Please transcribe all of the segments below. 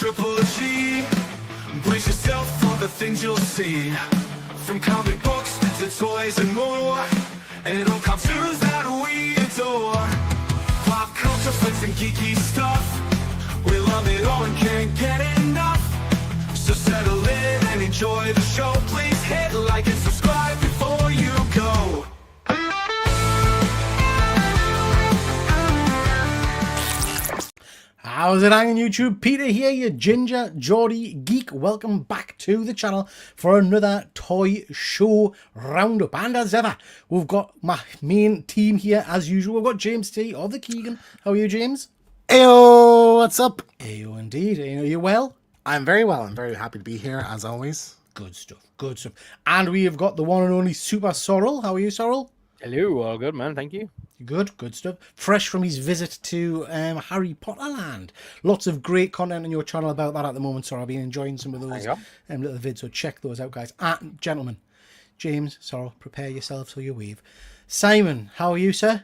Triple G. Brace yourself for the things you'll see, from comic books to toys and more, and all cartoons that we adore. Pop culture, flicks and geeky stuff, we love it all and can't get enough. So settle in and enjoy the show. Please hit like and subscribe before you go. How's it hanging, YouTube? Peter here, your ginger, Geordie, geek. Welcome back to the channel for another toy show roundup. And as ever, we've got my main team here as usual. We've got James T of the Keegan. How are you, James? Ayo, what's up? Ayo, indeed. Are you well? I'm very well. I'm very happy to be here, as always. Good stuff. Good stuff. And we have got the one and only Super Sorrel. How are you, Sorrel? Hello, all good, man. Thank you. Good stuff. Fresh from his visit to Harry Potter Land. Lots of great content on your channel about that at the moment, so I've been enjoying some of those little vids, so check those out, guys. And gentlemen, James, Sorrel, prepare yourself so you wave. Simon, how are you, sir?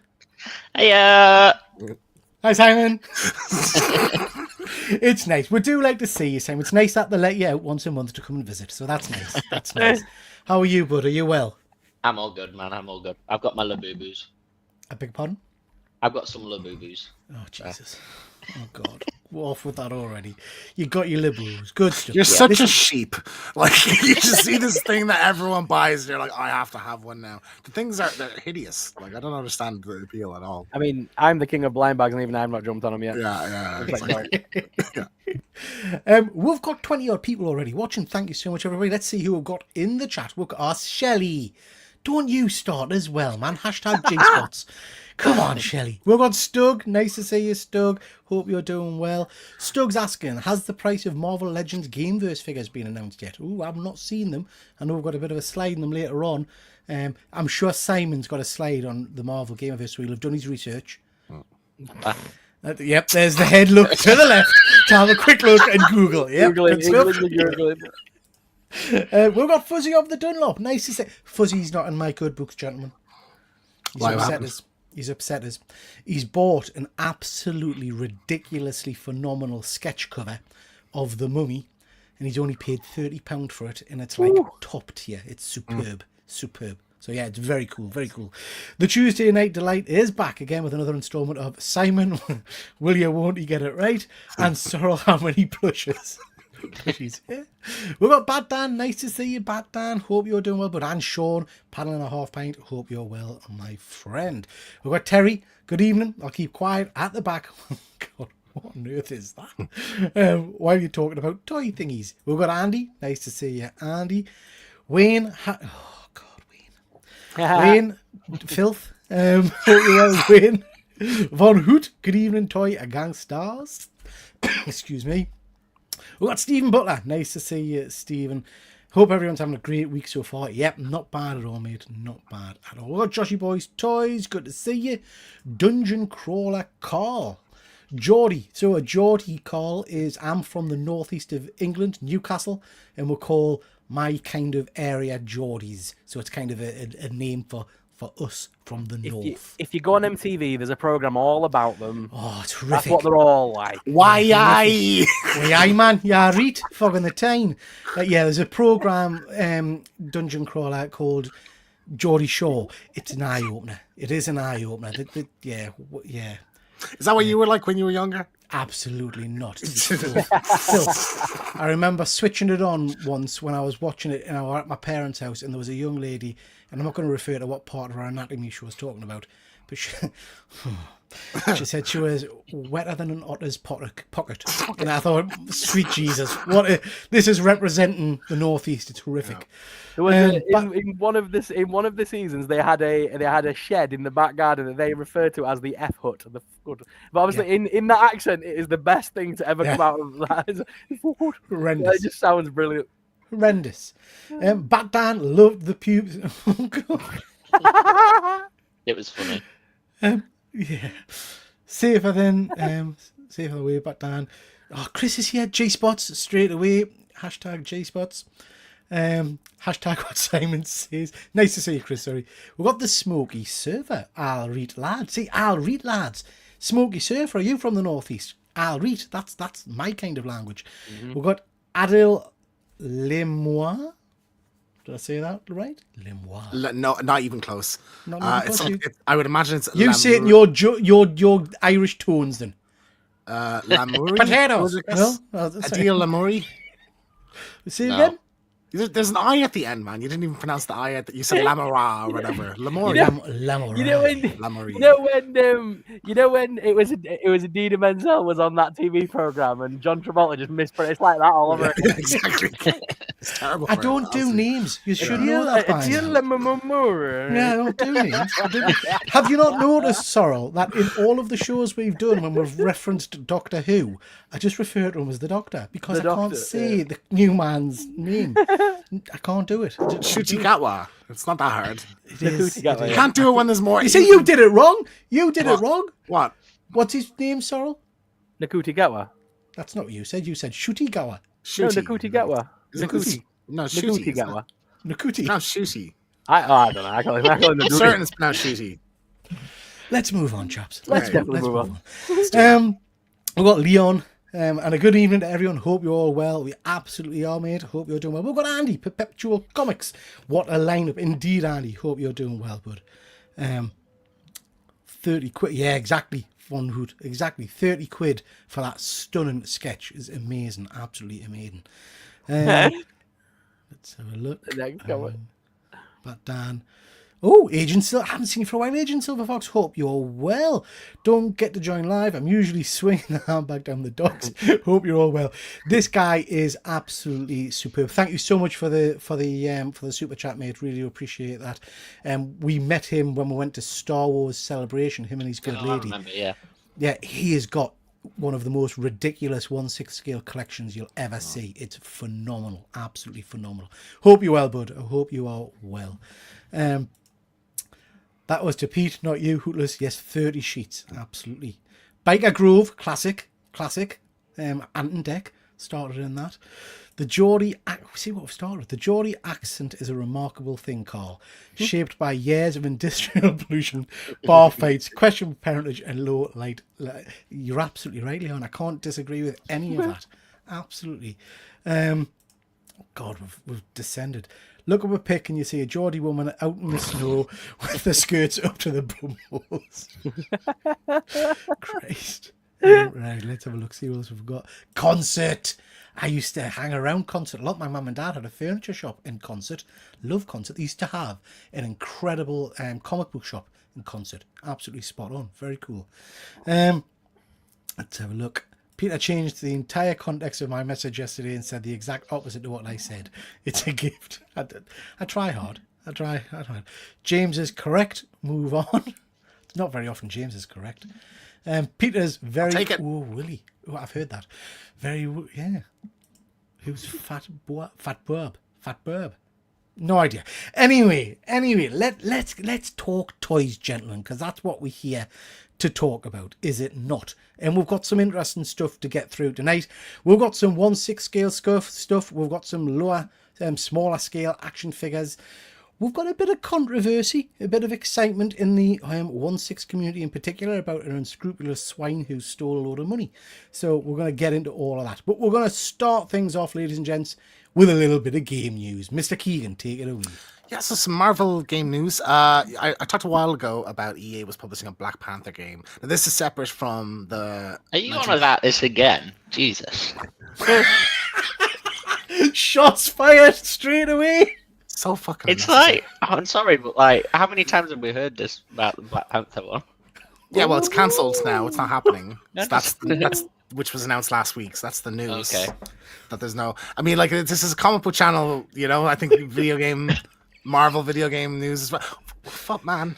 Hiya! Hi, Simon. It's nice. We do like to see you, Simon. It's nice that they let you out once a month to come and visit, so that's nice. That's nice. How are you, bud? Are you well? I'm all good, man. I'm all good. I've got my laboo-boos. I beg pardon? I've got some laboo-boos. Oh, Jesus. Oh, God. We're off with that already. You got your liberals. Good stuff. You're such a sheep. Like, you just see this thing that everyone buys, and you're like, I have to have one now. The things they're hideous. Like, I don't understand the appeal at all. I mean, I'm the king of blind bags, and even I've not jumped on them yet. Yeah. We've got 20 odd people already watching. Thank you so much, everybody. Let's see who we've got in the chat. We've got our Shelley. Don't you start as well, man. Hashtag Jinxbots. Come on, Shelley. We've got Stug. Nice to see you, Stug. Hope you're doing well. Stug's asking, has the price of Marvel Legends Gameverse figures been announced yet? Ooh, I've not seen them. I know we've got a bit of a slide in them later on. I'm sure Simon's got a slide on the Marvel Gameverse, so he'll have done his research. Yep, there's the head look to the left to have a quick look and Google. Yep, good stuff. We've got Fuzzy of the Dunlop. Nice to say. Fuzzy's not in my good books, gentlemen. He's upset us. He's bought an absolutely ridiculously phenomenal sketch cover of The Mummy, and he's only paid £30 for it, and it's like top tier. It's superb. So yeah, it's very cool, very cool. The Tuesday Night Delight is back again with another installment of Simon, will you, won't you get it right? And Sorrel, how many plushes? We've got Bad Dan. Nice to see you, Bad Dan. Hope you're doing well. But and Sean, paddling a half pint. Hope you're well, my friend. We've got Terry. Good evening. I'll keep quiet at the back. God, what on earth is that? Why are you talking about toy thingies? We've got Andy. Nice to see you, Andy. Wayne. Oh God, Wayne. Filth. Hope you're well, Wayne. Von Hoot. Good evening, Toy a Gang Stars. Excuse me. We've got Stephen Butler. Nice to see you, Stephen. Hope everyone's having a great week so far. Yep, not bad at all, mate. Not bad at all. We've got Joshy Boys Toys. Good to see you. Dungeon Crawler Carl. Geordie. So a Geordie Carl is, I'm from the northeast of England, Newcastle, and we'll call my kind of area Geordies. So it's kind of a name for us from the north. If you go on MTV, there's a program all about them. Oh, terrific. That's what they're all like. Why aye, man? Yeah, right. Fogging the time. Yeah, there's a program, Dungeon Crawler, called Geordie Shaw. It's an eye opener. It is an eye opener. Yeah. Is that what you were like when you were younger? Absolutely not. Filth. I remember switching it on once when I was watching it, and I was at my parents' house, and there was a young lady, and I'm not going to refer to what part of her anatomy she was talking about, but she said she was wetter than an otter's pocket. And I thought, sweet Jesus, this is representing the northeast. It's horrific. There was in one of the seasons they had a shed in the back garden that they referred to as the F hut. But obviously in that accent, it is the best thing to ever come out of that. Horrendous. It just sounds brilliant. Horrendous. Bat Dan loved the pubes. Oh God. It was funny. Yeah. Safer than safer the way, Bat Dan. Oh, Chris is here. J-Spots straight away. Hashtag J-Spots. Hashtag what Simon says. Nice to see you, Chris. Sorry. We've got the Smoky Surfer. I'll read lads. See, I'll read lads. Smoky Surfer, are you from the northeast? I'll read. That's my kind of language. We've got Adil Lemois. Did I say that right? Lemois. No, not even close. Not even close. I would imagine it's You say it in your Irish tones then. Lamourie. Potatoes. No? Adil Lamourie. Say it No. again? There's an I at the end, man. You didn't even pronounce the I at the. You said Lamora or whatever. Lamourie. Lamourie. You know when Lamourie. you know when it was Idina Menzel was on that TV program and John Travolta just mispronounced. It's like that all over. Yeah, exactly. It's terrible. I for don't him, do honestly. names. You should know that by now. Adil Yeah, I don't do names. Have you not noticed, Sorrel, that in all of the shows we've done when we've referenced Doctor Who, I just refer to him as the Doctor because The I can't Doctor, say the new man's name. I can't do it. Shuti Gatwa. It's not that hard. It is. Gatwa, You yeah. can't do it when there's more. You see, you did it wrong. You did it What? wrong. What? What's his name, Sorrel? Nakuti Gatwa. That's not what you said. You said Shutigawa. No, Shuti. Nakuti Gatwa. Nakuti. No, Nakuti Shuti. Gatwa. Nakuti. No, Shuti. I don't know. I call him I'm Nakuti. certain it's pronounced Shuti. Let's move on, chaps. Let's Right, definitely Let's move move on. on. We've got Leon. And a good evening to everyone. Hope you're all well. We absolutely are, mate. Hope you're doing well. We've got Andy, Perpetual Comics. What a lineup. Indeed, Andy. Hope you're doing well, bud. 30 quid. Yeah, exactly. One hood. Exactly. 30 quid for that stunning sketch is amazing. Absolutely amazing. Let's have a look. Next, go on. But Dan. Oh, Agent Silver. I haven't seen you for a while. Agent Silverfox, hope you're well. Don't get to join live. I'm usually swinging the handbag down the docks. Hope you're all well. This guy is absolutely superb. Thank you so much for the super chat, mate. Really appreciate that. We met him when we went to Star Wars Celebration. Him and his good I lady. remember, yeah. Yeah, he has got one of the most ridiculous 1/6 scale collections you'll ever see. It's phenomenal. Absolutely phenomenal. Hope you're well, bud. I hope you are well. That was to Pete, not you, Hootless. Yes, 30 sheets. Absolutely. Biker Grove, classic. Anton Deck, started in that. The Geordie, see what we've started with. The Geordie accent is a remarkable thing, Carl. Shaped by years of industrial pollution, bar fights, questionable parentage, and low light. You're absolutely right, Leon. I can't disagree with any of that. Absolutely. God, we've descended. Look up a pic and you see a Geordie woman out in the snow with the skirts up to the bum holes. Christ. Right, let's have a look, see what else we've got. Concert. I used to hang around Concert a lot. My mum and dad had a furniture shop in Concert. Love Concert. They used to have an incredible comic book shop in Concert. Absolutely spot on. Very cool. Let's have a look. Peter changed the entire context of my message yesterday and said the exact opposite to what I said. It's a gift. I try hard. I try. James is correct. Move on. It's not very often James is correct. Peter's very... I'll take it. Oh, Willie. Oh, I've heard that. Very... Yeah. Who's Fat Burb? No idea. Anyway, let's talk toys, gentlemen, because that's what we're here to talk about, is it not? And we've got some interesting stuff to get through tonight. We've got some 1/6 scale stuff. We've got some lower, smaller scale action figures. We've got a bit of controversy, a bit of excitement in the 1/6 community in particular about an unscrupulous swine who stole a load of money. So we're going to get into all of that. But we're going to start things off, ladies and gents, with a little bit of game news. Mr. Keegan, take it away. Yeah, so some Marvel game news. I talked a while ago about EA was publishing a Black Panther game. Now, this is separate from the... Are you on about this again? Jesus. Shots fired straight away. So fucking It's unnecessary. like, I'm sorry, but like, how many times have we heard this about the Black Panther one? Yeah, well, it's cancelled now. It's not happening. No, So that's which was announced last week. So that's the news. Okay. That there's no... I mean, like, this is a comic book channel, you know? I think Marvel video game news is... Fuck, man.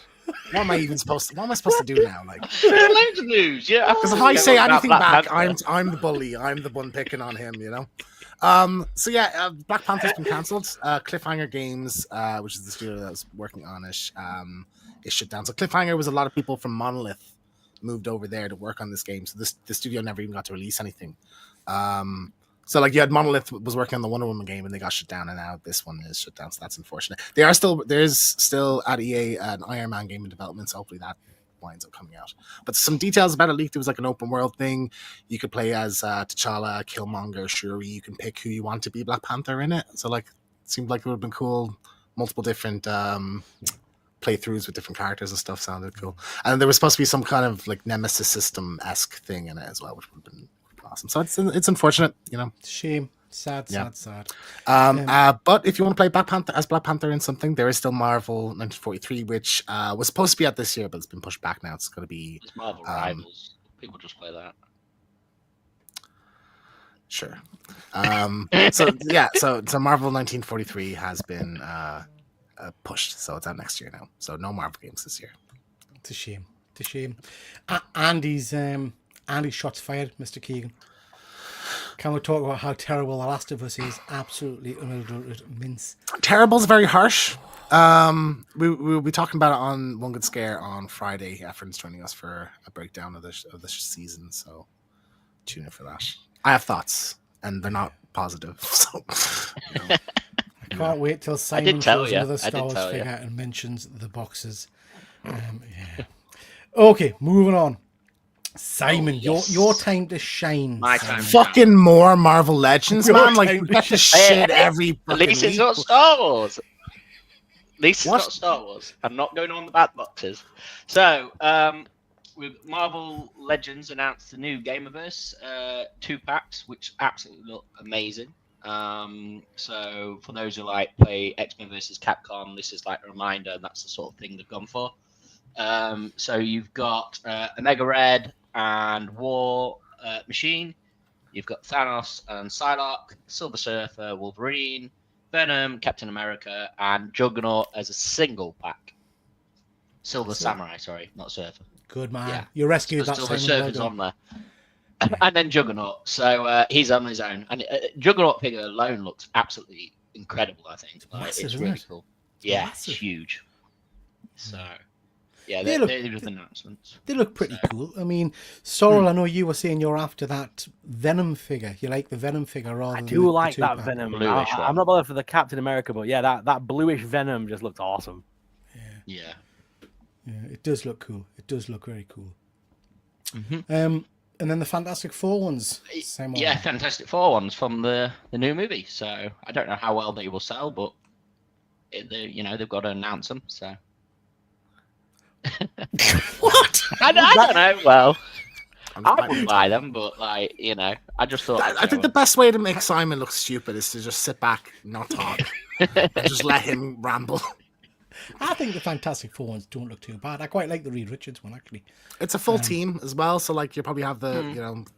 What am I supposed to do now? Like, Loads of news, yeah. because if I say About anything Black back, Panther. I'm the bully. I'm the one picking on him, you know? So yeah, Black Panther's been cancelled. Cliffhanger Games, which is the studio that was working on it, is shut down. So Cliffhanger was a lot of people from Monolith moved over there to work on this game. So the studio never even got to release anything. So like you had Monolith was working on the Wonder Woman game and they got shut down, and now this one is shut down. So that's unfortunate. There's still at EA an Iron Man game in development. So hopefully that winds up coming out. But some details about it leaked. It was like an open world thing. You could play as T'Challa, Killmonger, Shuri. You can pick who you want to be Black Panther in it. So like, it seemed like it would have been cool. Multiple different playthroughs with different characters and stuff sounded cool. And there was supposed to be some kind of like Nemesis system-esque thing in it as well, which would have been awesome. So it's unfortunate, you know. Shame. Sad. But if you want to play Black Panther in something, there is still Marvel 1943, which was supposed to be out this year, but it's been pushed back now. It's going to be It's Marvel Rivals. People just play that. sure. So Marvel 1943 has been pushed, so it's out next year now. So no Marvel games this year. It's a shame. Andy's shots fired, Mr. Keegan. Can we talk about how terrible The Last of Us is? Absolutely unadulterated mince. Terrible's very harsh. We'll be talking about it on One Good Scare on Friday. Efren's joining us for a breakdown of the season, so tune in for that. I have thoughts, and they're not positive. So, you know. I can't wait till Simon shows another Star Wars you. figure and mentions the boxes. Yeah. Okay, moving on. Simon, your time to shine. My Simon. time to Fucking more Marvel Legends, man! Like you get the shit Hey, every. At least it's week. not Star Wars. At least it's What? not Star Wars. I'm not going on the bad boxes. So, with Marvel Legends announced the new Gamerverse 2-packs, which absolutely look amazing. So for those who like play X-Men versus Capcom, this is like a reminder, and that's the sort of thing they've gone for. So you've got Omega Red and War Machine. You've got Thanos and Psylocke, Silver Surfer, Wolverine, Venom, Captain America, and Juggernaut as a single pack. Silver Samurai, sorry, not Surfer. Good man. Yeah. You rescued that, Silver Simon. Surfer's Well on there. And then Juggernaut. So he's on his own. And Juggernaut figure alone looks absolutely incredible, I think. massive, It's isn't really it? cool. Yeah, massive. it's huge. So, yeah, They they're look- with announcements. They look pretty cool. I mean, Sorrel, I know you were saying you're after that Venom figure. You like the Venom figure rather I than do the like that two-pack. Venom. Bluish one. I'm not bothered for the Captain America, but yeah, that bluish Venom just looks awesome. Yeah. Yeah, it does look cool. It does look very cool. Mhm. And then the Fantastic Four ones. Same Yeah, one. Fantastic Four ones from the new movie. So I don't know how well they will sell, but they've got to announce them. So What? I don't know. Well, I I wouldn't buy them, but I just thought. I think the best way to make Simon look stupid is to just sit back, not talk, and just let him ramble. I think the Fantastic Four ones don't look too bad. I quite like the Reed Richards one, actually. It's a full team as well, so like you probably have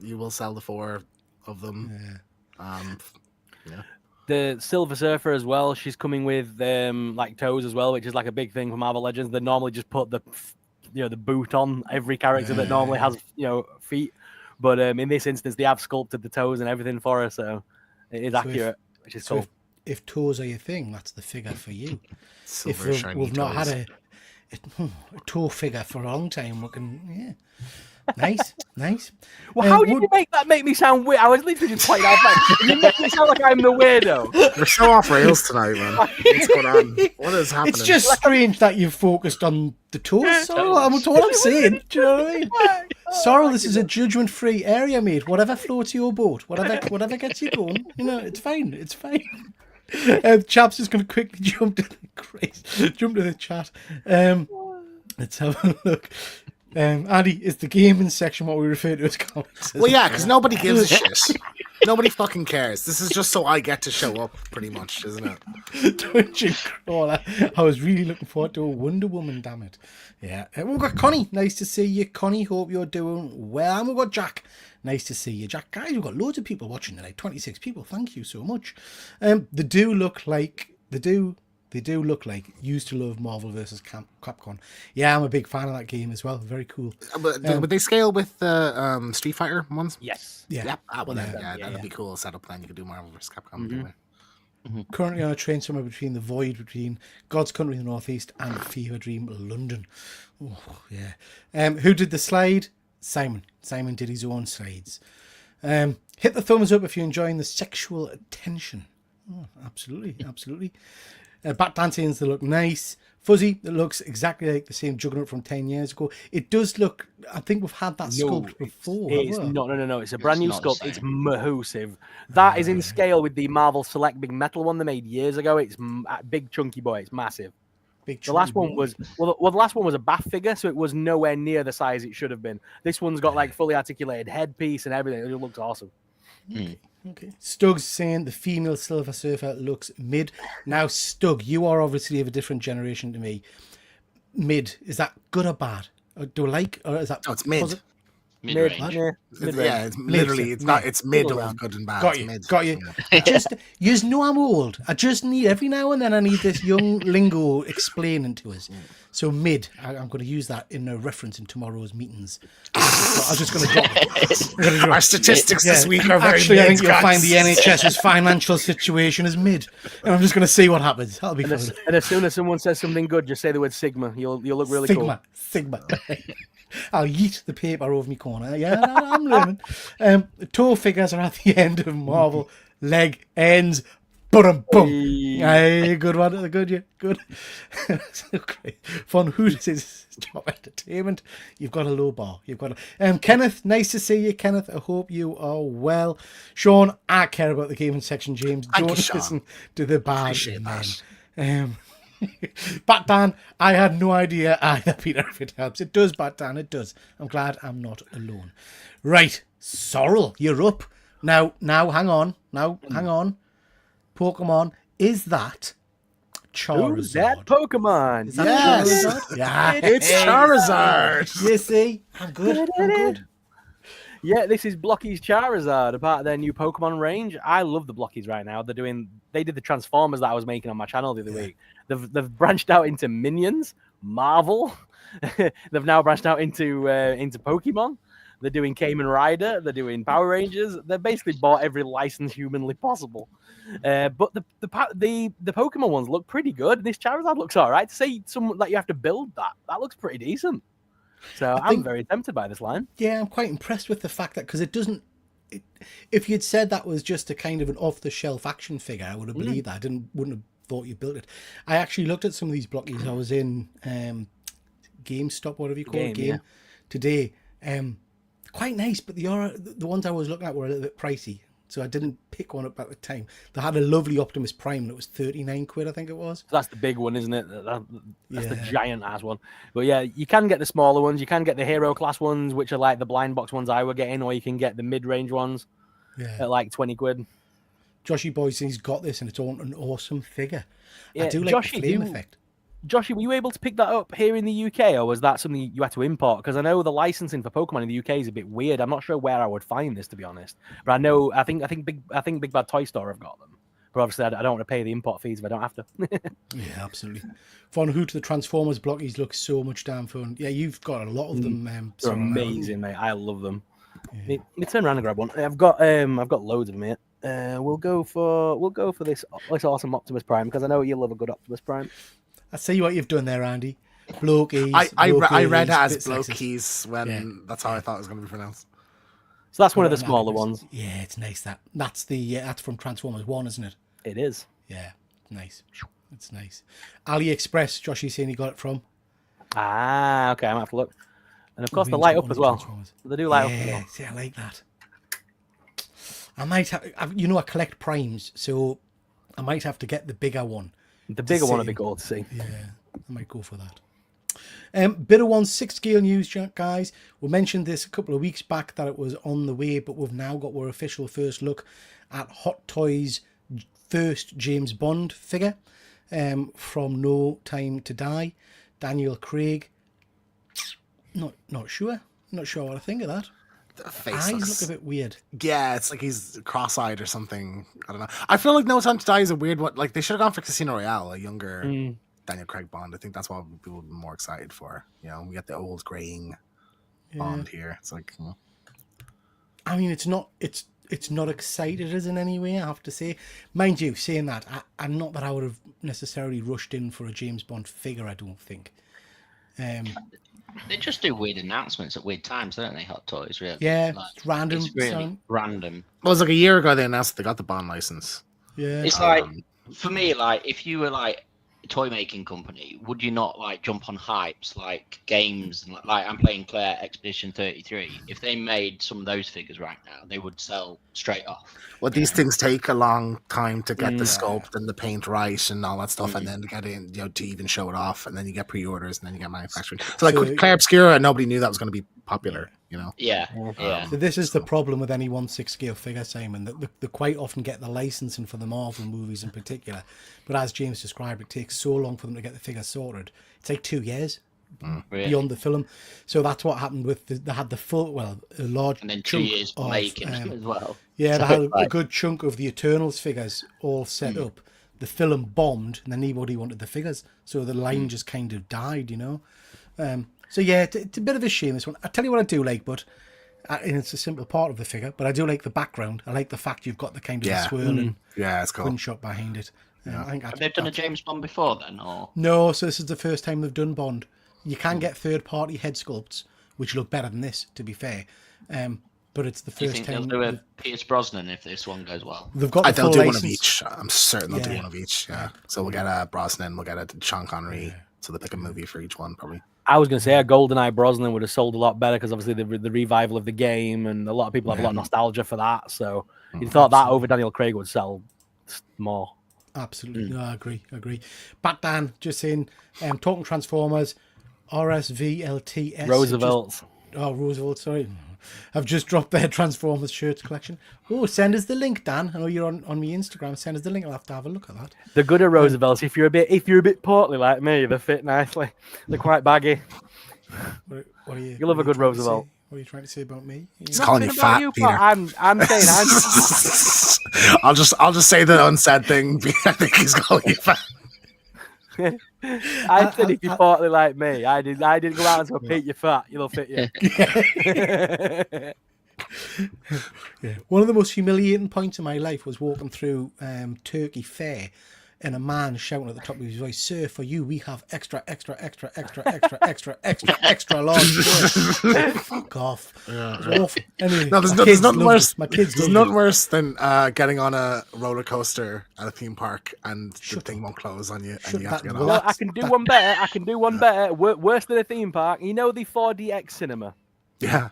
you will sell the 4 of them. Yeah. The Silver Surfer as well. She's coming with like toes as well, which is like a big thing for Marvel Legends. They normally just put the boot on every character that normally has feet, but in this instance they have sculpted the toes and everything for her, so it is accurate, which is cool. If toes are your thing, that's the figure for you. Silver If shiny we've not toes. had a toe figure for a long time, we can, nice. Well, how did you make me sound weird? I was literally just pointing out facts. You make me sound like I'm the weirdo. You're so off rails tonight, man. What's going on? What is happening? It's just strange that you've focused on the toes, Sorrel. That's what I'm saying. Do you know what I mean? Sorrel, this is a judgment-free area, mate. Whatever floats your boat, whatever gets you going, it's fine. It's fine. Chap's just going to quickly jump to the chat. Let's have a look. Andy, is the gaming section what we refer to as comics? Well, yeah, because nobody gives a shit. Nobody fucking cares. This is just so I get to show up, pretty much, isn't it? Twitching crawler. I was really looking forward to a Wonder Woman, damn it. Yeah. We've got Connie. Nice to see you, Connie. Hope you're doing well. And we've got Jack. Nice to see you, Jack. Guys, we've got loads of people watching tonight. 26 people. Thank you so much. They do look like used to love Marvel vs. Capcom. Yeah, I'm a big fan of that game as well. Very cool. But would they scale with the Street Fighter ones? Yes. Yeah. That'd be cool. Setup plan. You could do Marvel vs. Capcom. anyway. Currently on a train somewhere between the void between God's Country in the Northeast and Fever Dream London. Oh, yeah. Who did the slide? Simon. Simon did his own slides. Hit the thumbs up if you're enjoying the sexual tension. Oh, absolutely. Bat dancings, they look nice. Fuzzy, that looks exactly like the same Juggernaut from 10 years ago. It does look, I think we've had that sculpt before. It's haven't we? no. It's a brand new not the sculpt. It's same. mahoosive. That is in scale with the Marvel Select big metal one they made years ago. It's big chunky boy. It's massive. Big The last chunky one boy. was the last one was a bath figure, so it was nowhere near the size it should have been. This one's got like fully articulated headpiece and everything. It looks awesome. Okay. Stug's saying the female Silver Surfer looks mid. Now, Stug, you are obviously of a different generation to me. Mid, is that good or bad? Or do I like, or is that? No, it's mid. Mid-range. Yeah, it's literally, it's mid of good and bad. Got It's you, mid. got you. You know I'm old. I just need, every now and then I need this young lingo explaining to us. So mid, I'm going to use that in a reference in tomorrow's meetings. I'm just going to drop it. Our statistics this week are very Actually, mid, I think you'll guys. find the NHS's financial situation is mid. And I'm just going to see what happens. That'll be fun. And as soon as someone says something good, just say the word Sigma. You'll look really cool. Sigma. I'll yeet the paper over my corner. Yeah, I'm learning. Toe figures are at the end of Marvel. Leg ends. Boom, boom. Hey, good one. Good, yeah. Good. So great. Von Hooters is top entertainment. You've got a low bar. You've got a... Kenneth, nice to see you, Kenneth. I hope you are well. Sean, I care about the gaming section, James. Thank Don't you, Sean. listen to the bad Appreciate men. Batman, I had no idea either, Peter, if it helps. It does, Batman, it does. I'm glad I'm not alone. Right, Sorrel, you're up. Now, hang on. Hang on. Pokemon, is that Charizard? Who's that Pokemon? Is that Yes. Charizard? Yeah. It's Charizard. You see, I'm good. Yeah, this is Blocky's Charizard, a part of their new Pokemon range. I love the Blockies right now. They did the Transformers that I was making on my channel the other week. They've branched out into Minions, Marvel. They've now branched out into Pokemon. They're doing Kamen Rider. They're doing Power Rangers. They've basically bought every license humanly possible. But the Pokemon ones look pretty good. This Charizard looks all right. To say some like you have to build that looks pretty decent. So I'm very tempted by this line. Yeah, I'm quite impressed with the fact that, because it doesn't... if you'd said that was just a kind of an off-the-shelf action figure, I would have believed that. Wouldn't have thought you built it. I actually looked at some of these blockies. I was in GameStop, whatever you call it, today. Quite nice, but the ones I was looking at were a little bit pricey, so I didn't pick one up at the time. They had a lovely Optimus Prime, and it was 39 quid, I think it was. So that's the big one, isn't it? That's the giant ass one. But yeah, you can get the smaller ones. You can get the hero class ones, which are like the blind box ones I were getting, or you can get the mid-range ones at like 20 quid. Joshy Boy says he's got this, and it's an awesome figure. Yeah, I do like the flame effect. Joshy, were you able to pick that up here in the UK, or was that something you had to import? Because I know the licensing for Pokemon in the UK is a bit weird. I'm not sure where I would find this, to be honest. But I think Big Bad Toy Store have got them. But obviously, I don't want to pay the import fees if I don't have to. Yeah, absolutely. Von Hoot, the Transformers blockies look so much damn fun. Yeah, you've got a lot of them. They're amazing, mate. I love them. Yeah. Let me turn around and grab one. I've got loads of them here. We'll go for this awesome Optimus Prime, because I know you love a good Optimus Prime. I see what you've done there, Andy. Blokies. I read it as Blokies when that's how I thought it was going to be pronounced. So that's one of the smaller ones. Yeah, it's nice. That's from Transformers 1, isn't it? It is. Yeah, nice. It's nice. AliExpress, Josh, saying he got it from. Ah, okay. I might have to look. And of course, they light up as well. They do light up as well. See, I like that. I might have, I collect primes, so I might have to get the bigger one. The bigger one would be cool to see. Yeah, I might go for that. Bit of 1/6 scale news, guys. We mentioned this a couple of weeks back that it was on the way, but we've now got our official first look at Hot Toys' first James Bond figure from No Time to Die. Daniel Craig. Not sure. Not sure what I think of that. The face eyes look a bit weird. Yeah, it's like he's cross-eyed or something. I don't know. I feel like No Time to Die is a weird one. Like, they should have gone for Casino Royale, a younger Daniel Craig Bond. I think that's what people would be more excited for. You know, we get the old graying Bond here. It's like, I mean, it's not excited as in any way, I have to say. Mind you, saying that, I'm not that I would have necessarily rushed in for a James Bond figure, I don't think. They just do weird announcements at weird times, don't they? Hot Toys, really. Yeah, like, it's random. It's really random. Well, it was like a year ago they announced they got the Bond license. Yeah, it's like, for me, like, if you were like toy making company, would you not like jump on hypes like games and like I'm playing Claire Expedition 33? If they made some of those figures right now, they would sell straight off. Well, these things take a long time to get the Yeah. sculpt and the paint right and all that stuff, and then to get in, to even show it off, and then you get pre-orders, and then you get manufacturing. So, like with Claire Obscura, nobody knew that was going to be popular. Yeah. So this is the problem with any 1/6 scale figure, Simon. That they quite often get the licensing for the Marvel movies in particular, but as James described, it takes so long for them to get the figure sorted. It's like 2 years Really? beyond the film. So that's what happened with they had the full, a large And then 2 chunk years of, making as well. Yeah, they So had it's a like- good chunk of the Eternals figures all set up. The film bombed, and then nobody wanted the figures, so the line just kind of died, So yeah, it's a bit of a shame, this one. I tell you what I do like, but and it's a simple part of the figure, but I do like the background. I like the fact you've got the kind of Yeah. swirling Yeah, it's cool. twin shot behind it. I think Have they done a James Bond before then, or No, so this is the first time they've done Bond. You can get third-party head sculpts, which look better than this, to be fair. But it's the do you first think they'll time do a Pierce Brosnan if this one goes well? they've got the They'll full do one license. of each. I'm certain they'll do Yeah. one of each. Yeah. So we'll get a Brosnan, we'll get a Sean Connery. So they pick a movie for each one, probably. I was going to say a GoldenEye Brosnan would have sold a lot better because obviously the revival of the game and a lot of people have a lot of nostalgia for that. So you thought that over Daniel Craig would sell more. Absolutely, no, I agree. Bat Dan just saying, talking Transformers, RSVLTS. Roosevelt. Roosevelt, sorry. I've just dropped their Transformers shirts collection. Oh, send us the link, Dan. I know you're on my Instagram. Send us the link. I'll have to have a look at that. The good of Roosevelts, if you're a bit portly like me, they fit nicely. They're quite baggy. What are you? You'll have a good trying to say? Roosevelt. What are you trying to say about me? He's calling you Nothing about fat, you, Peter. Pat. I'm saying I'll just say the unsaid thing. I think he's calling you fat. I said if you're portly like me, I didn't go out and say, Pete, you're fat, you'll fit you. Yeah. One of the most humiliating points in my life was walking through Turkey Fair and a man shouting at the top of his voice, "Sir, for you, we have extra large shirts." Fuck off. It's awful. Anyway, No, there's my nothing kids worse. loved it. My kids There's loved nothing it. worse than getting on a roller coaster at a theme park and the thing won't close on you, and you have to get Well, off. I can do one better. Worse than a theme park. You know the 4DX cinema? Yeah.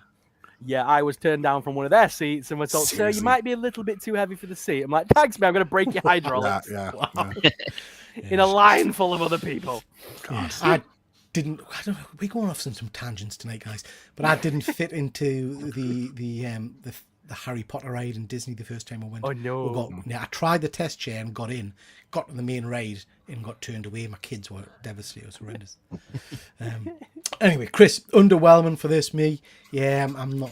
Yeah, I was turned down from one of their seats and was told, "Sir, you Seriously? might be a little bit too heavy for the seat." I'm like, "Thanks, man. I'm going to break your hydraulics." Yeah. In a line full of other people. I don't know. We're going off some tangents tonight, guys. But I didn't fit into the Harry Potter ride in Disney the first time I went. Oh, no. I tried the test chair and got in, got to the main ride and got turned away. My kids were devastated. It was horrendous. Anyway, Chris, underwhelming for this. Me, yeah, I'm not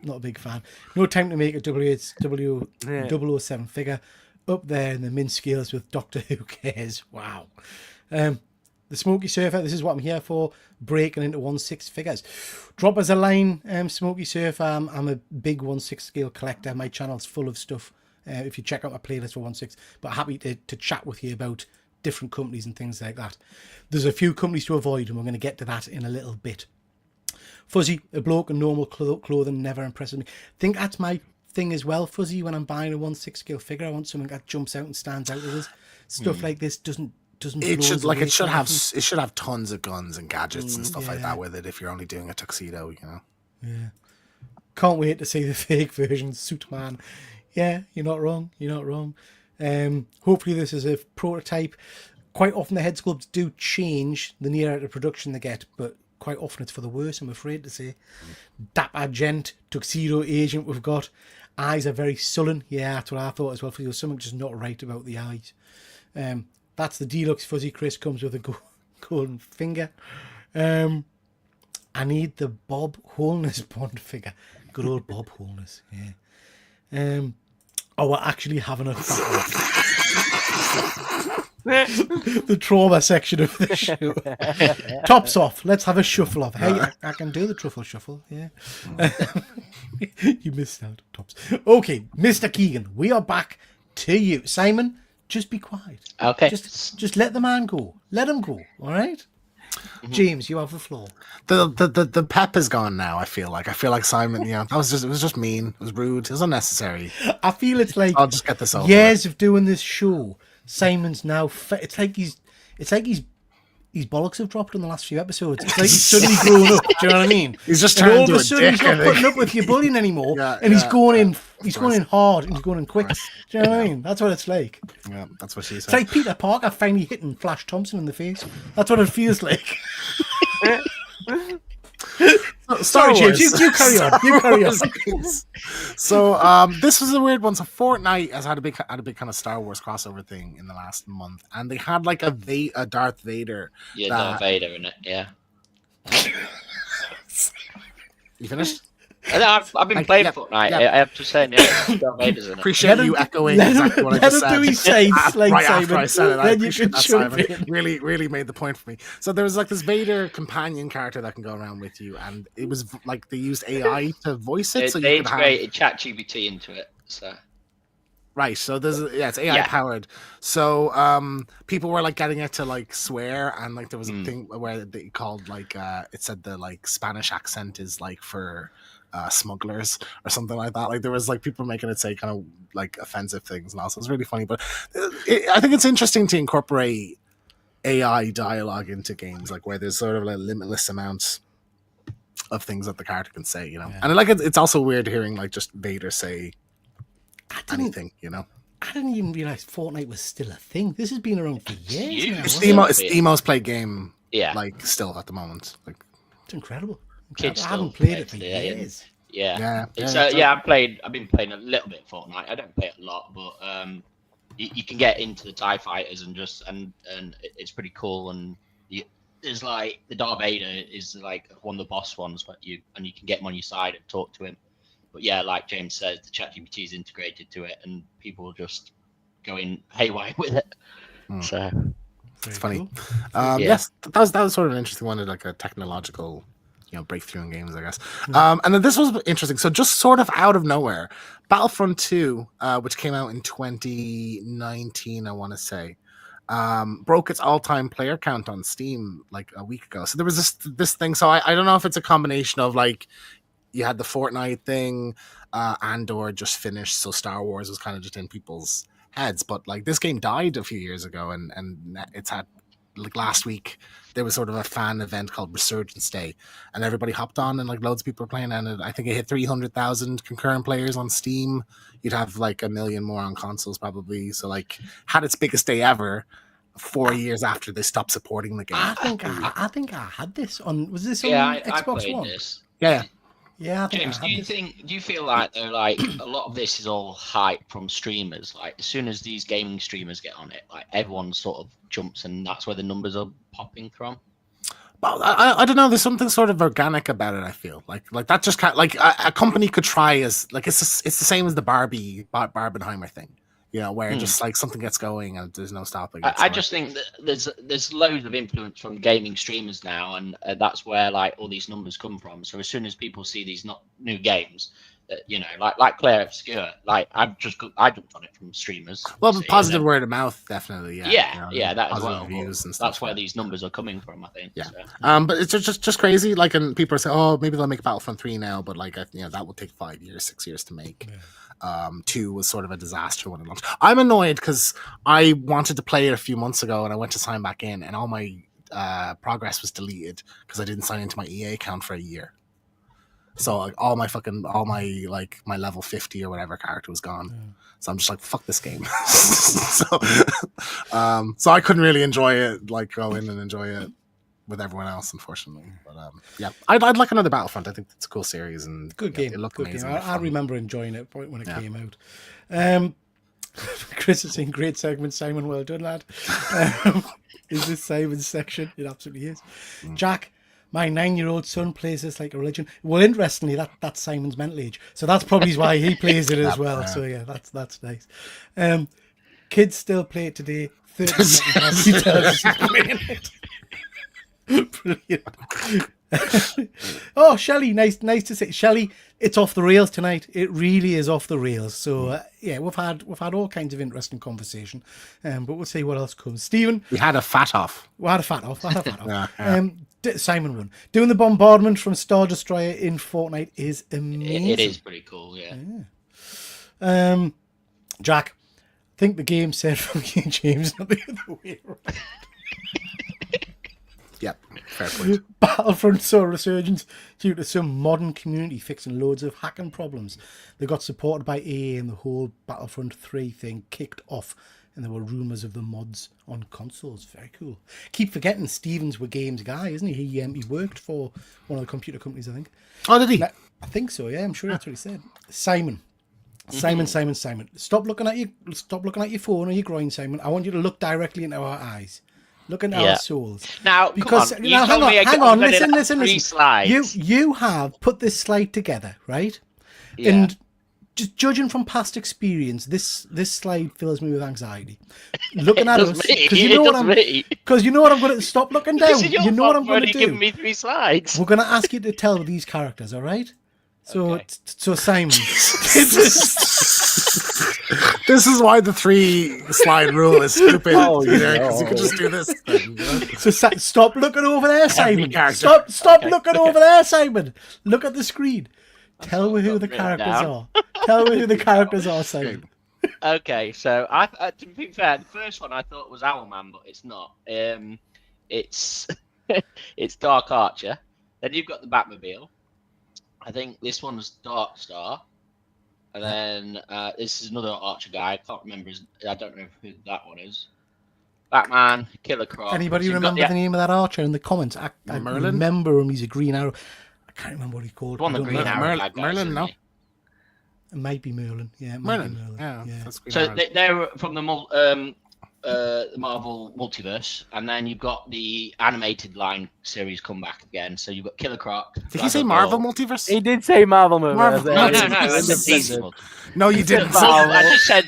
a big fan. No time to make a 007 figure. Up there in the min scales with Doctor Who cares. Wow. The Smoky Surfer, this is what I'm here for, breaking into 1/6 figures. Drop us a line, Smoky Surfer. I'm a big 1/6 scale collector. My channel's full of stuff. If you check out my playlist for 1/6, but happy to chat with you about different companies and things like that. There's a few companies to avoid, and we're going to get to that in a little bit. Fuzzy, a bloke in normal clothing never impresses me. Think that's my thing as well, Fuzzy. When I'm buying a 1/6 scale figure, I want something that jumps out and stands out with us. Stuff like this doesn't. It should blow us away it should too have often. it should have tons of guns and gadgets and stuff like yeah. that with it. If you're only doing a tuxedo, Can't wait to see the fake version, Suit Man. Yeah, you're not wrong. Hopefully this is a prototype. Quite often the head sculpts do change the nearer to production they get, but quite often it's for the worse, I'm afraid to say. Dapper gent, tuxedo agent we've got. Eyes are very sullen. Yeah, that's what I thought as well. There's something just not right about the eyes. That's the deluxe Fuzzy Chris, comes with a golden finger. I need the Bob Holness Bond figure. Good old Bob Holness, yeah. We're actually having a the trauma section of the show. Tops off. Let's have a shuffle off. Hey, I can do the truffle shuffle. Yeah. You missed out. Tops. Okay, Mr. Keegan, we are back to you. Simon, just be quiet. Okay. Just let the man go. Let him go. All right. James, you have the floor. The pep is gone now. I feel like Simon. It was just mean. It was rude. It was unnecessary. I feel it's like I'll just get this over. years of doing this show. Simon's now. It's like it's like his bollocks have dropped in the last few episodes. It's like he's suddenly grown up. Do you know what I mean? He's just and turned all of into a a sudden he's dick, not I putting think. up with your bullying anymore, Yeah, and he's yeah, going yeah. in. He's going in hard and he's going in quick. Do you know what I mean? That's what it's like. Yeah, that's what she It's said. like Peter Parker finally hitting Flash Thompson in the face. That's what it feels like. Sorry, James. You carry on. You carry on. So this was a weird one. So Fortnite has had a big kind of Star Wars crossover thing in the last month, and they had like a Darth Vader. Yeah, Darth Vader in it. Yeah. You finished? I've been playing yeah, Fortnite. yeah. I have to say, yeah, Darth Vader's in it. Appreciate you echoing exactly what I let just him said. do his science, like right Simon. after I said it, I Then you appreciate can that, jump Simon. in. Really made the point for me. So there was like this Vader companion character that can go around with you, and it was like they used AI to voice it. They You could have integrated ChatGPT into it. So right. So it's AI powered. So people were like getting it to like swear, and like there was a thing where they called like it said the like Spanish accent is like for smugglers or something like that. Like there was like people making it say kind of like offensive things, and also it's really funny. But I think it's interesting to incorporate AI dialogue into games, like where there's sort of like limitless amounts of things that the character can say, you know. Yeah. And like it's also weird hearing like just Vader say anything, you know. I didn't even realize Fortnite was still a thing. This has been around for years huge. now. It's Isn't it? the most played game, yeah, like still at the moment. Like It's incredible. Kids I haven't still played it for play it, years. yeah. yeah. I've been playing a little bit of Fortnite. I don't play it a lot, but you can get into the TIE fighters and it's pretty cool. And there's like the Darth Vader is like one of the boss ones, but you can get him on your side and talk to him. But yeah, like James says, the ChatGPT is integrated to it, and people just going haywire with it. So It's funny. Cool. Yes, that was sort of an interesting one, like a technological, breakthrough in games, I guess. And then this was interesting. So just sort of out of nowhere, Battlefront 2, which came out in 2019, I want to say, broke its all-time player count on Steam like a week ago. So there was this thing. So I don't know if it's a combination of like you had the Fortnite thing, Andor just finished, so Star Wars was kind of just in people's heads. But like this game died a few years ago, and it's had like last week there was sort of a fan event called Resurgence Day, and everybody hopped on, and like loads of people were playing, and I think it hit 300,000 concurrent players on Steam. You'd have like 1 million more on consoles probably. So like had its biggest day ever 4 years after they stopped supporting the game. I think I had this on. Was this on I Xbox played One? this. Yeah. Yeah, I think James, I had this. do you feel like though, like a lot of this is all hype from streamers? Like as soon as these gaming streamers get on it, like everyone sort of jumps, and that's where the numbers are popping from. Well, I don't know. There's something sort of organic about it. I feel like that just can't like a company could try as like it's the same as the Barbenheimer thing, where just like something gets going and there's no stopping. I just think that there's loads of influence from gaming streamers now, and that's where like all these numbers come from. So as soon as people see these new games, like Claire Obscure, like I jumped on it from streamers. Well, positive word of mouth, definitely. Yeah, that as well. Views and stuff. That's where these numbers are coming from, I think. Yeah. So. But it's just crazy. Like, and people say, oh, maybe they'll make Battlefront 3 now, but like, that will take 5 years, 6 years to make. Yeah. 2 was sort of a disaster when it launched. I'm annoyed because I wanted to play it a few months ago, and I went to sign back in, and all my progress was deleted because I didn't sign into my EA account for a year. So like all my my level 50 or whatever character was gone. Yeah. So I'm just like, fuck this game. So I couldn't really enjoy it, like go in and enjoy it with everyone else, unfortunately. But yeah, I'd like another Battlefront. I think it's a cool series and good game. It looked good amazing. Game. I remember enjoying it when it came out. Chris is in great segment. Simon, well done, lad. Is this Simon's section? It absolutely is. Jack, my 9-year-old son plays this like a religion. Well, interestingly, that's Simon's mental age, so that's probably why he plays it as well. So yeah, that's nice. Kids still play it today. 30 minutes he tells us he's playing it. Brilliant. Oh, Shelley, nice to see. Shelley, it's off the rails tonight. It really is off the rails. So yeah, we've had all kinds of interesting conversation, but we'll see what else comes. Stephen, we had a fat off. Yeah. Simon won. Doing the bombardment from Star Destroyer in Fortnite is amazing. It is pretty cool, yeah. Jack, I think the game said fuck you, James, not the other way around. Yep, fair point. Battlefront saw a resurgence due to some modern community fixing loads of hacking problems. They got supported by EA and the whole Battlefront 3 thing kicked off, and there were rumours of the mods on consoles. Very cool. Keep forgetting Stevens were games guy, isn't he? He worked for one of the computer companies, I think. Oh, did he? I think so, yeah, I'm sure that's what he said. Simon. Stop looking at your phone or your groin, Simon. I want you to look directly into our eyes. Look into our souls. Now, because come on. now, hang on, listen. Slides. You have put this slide together, right? Yeah. And just judging from past experience, this slide fills me with anxiety. Looking at us, because you know what I'm going to stop looking down. You know what I'm going to do. Giving me 3 slides. We're going to ask you to tell these characters, all right? So, Okay. so Simon. This is why the 3-slide rule is stupid. Oh, Because you could just do this thing. You know? So stop looking over there, Simon. character. Stop looking over there, Simon. Look at the screen. Tell me who the characters down. are. Tell me who the characters are, Simon. Okay, so to be fair, the first one I thought was Owlman, but it's not. It's it's Dark Archer. Then you've got the Batmobile. I think this one's Dark Star. And then this is another Archer guy. I can't remember I don't know who that one is. Batman, Killer Croc. Anybody So you've got remember the name of that archer in the comments? I Merlin? remember him. He's a Green Arrow. I can't remember what he's called. the one I the don't Green know. Arrow Merlin, bad guys, Merlin, isn't no? he? It might be Merlin. Yeah, it might Merlin. be Merlin. Yeah, that's Green So Arrow. they're from the Marvel multiverse, and then you've got the animated line series come back again. So you've got Killer Croc. Did he say Marvel multiverse? He did say Marvel movie. Marvel- No, That's I said DC multiverse. No, you didn't. I just said.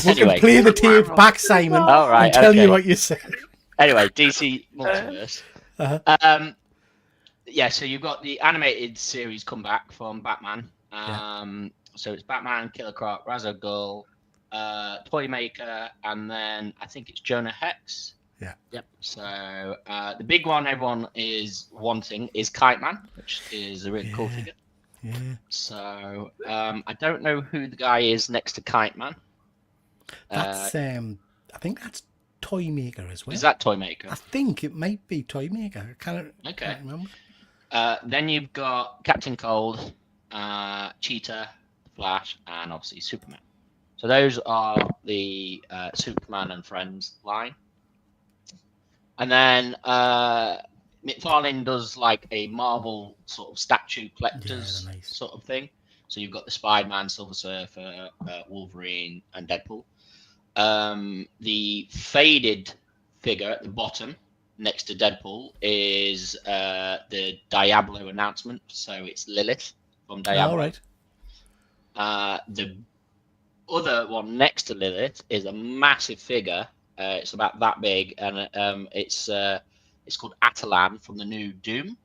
We Anyway, can play the tape back, Simon, All right, and tell okay. you what you said. Anyway, DC multiverse. Uh-huh. Yeah, so you've got the animated series come back from Batman. So it's Batman, Killer Croc, Ra's al Ghul, Toymaker, and then I think it's Jonah Hex. Yeah. Yep. So the big one everyone is wanting is Kite Man, which is a really cool figure. Yeah. So I don't know who the guy is next to Kite Man. That's I think that's Toymaker as well. Is that Toymaker? I think it might be Toymaker. I can't Okay. remember. Then you've got Captain Cold, Cheetah, Flash, and obviously Superman. So those are the Superman and Friends line. And then McFarlane does like a Marvel sort of statue collectors Yeah, nice. sort of thing. So you've got the Spider-Man, Silver Surfer, Wolverine, and Deadpool. The faded figure at the bottom next to Deadpool is the Diablo announcement. So it's Lilith from Diablo. All right. The other one next to Lilith is a massive figure. It's about that big, and it's called Atalan from the new Doom.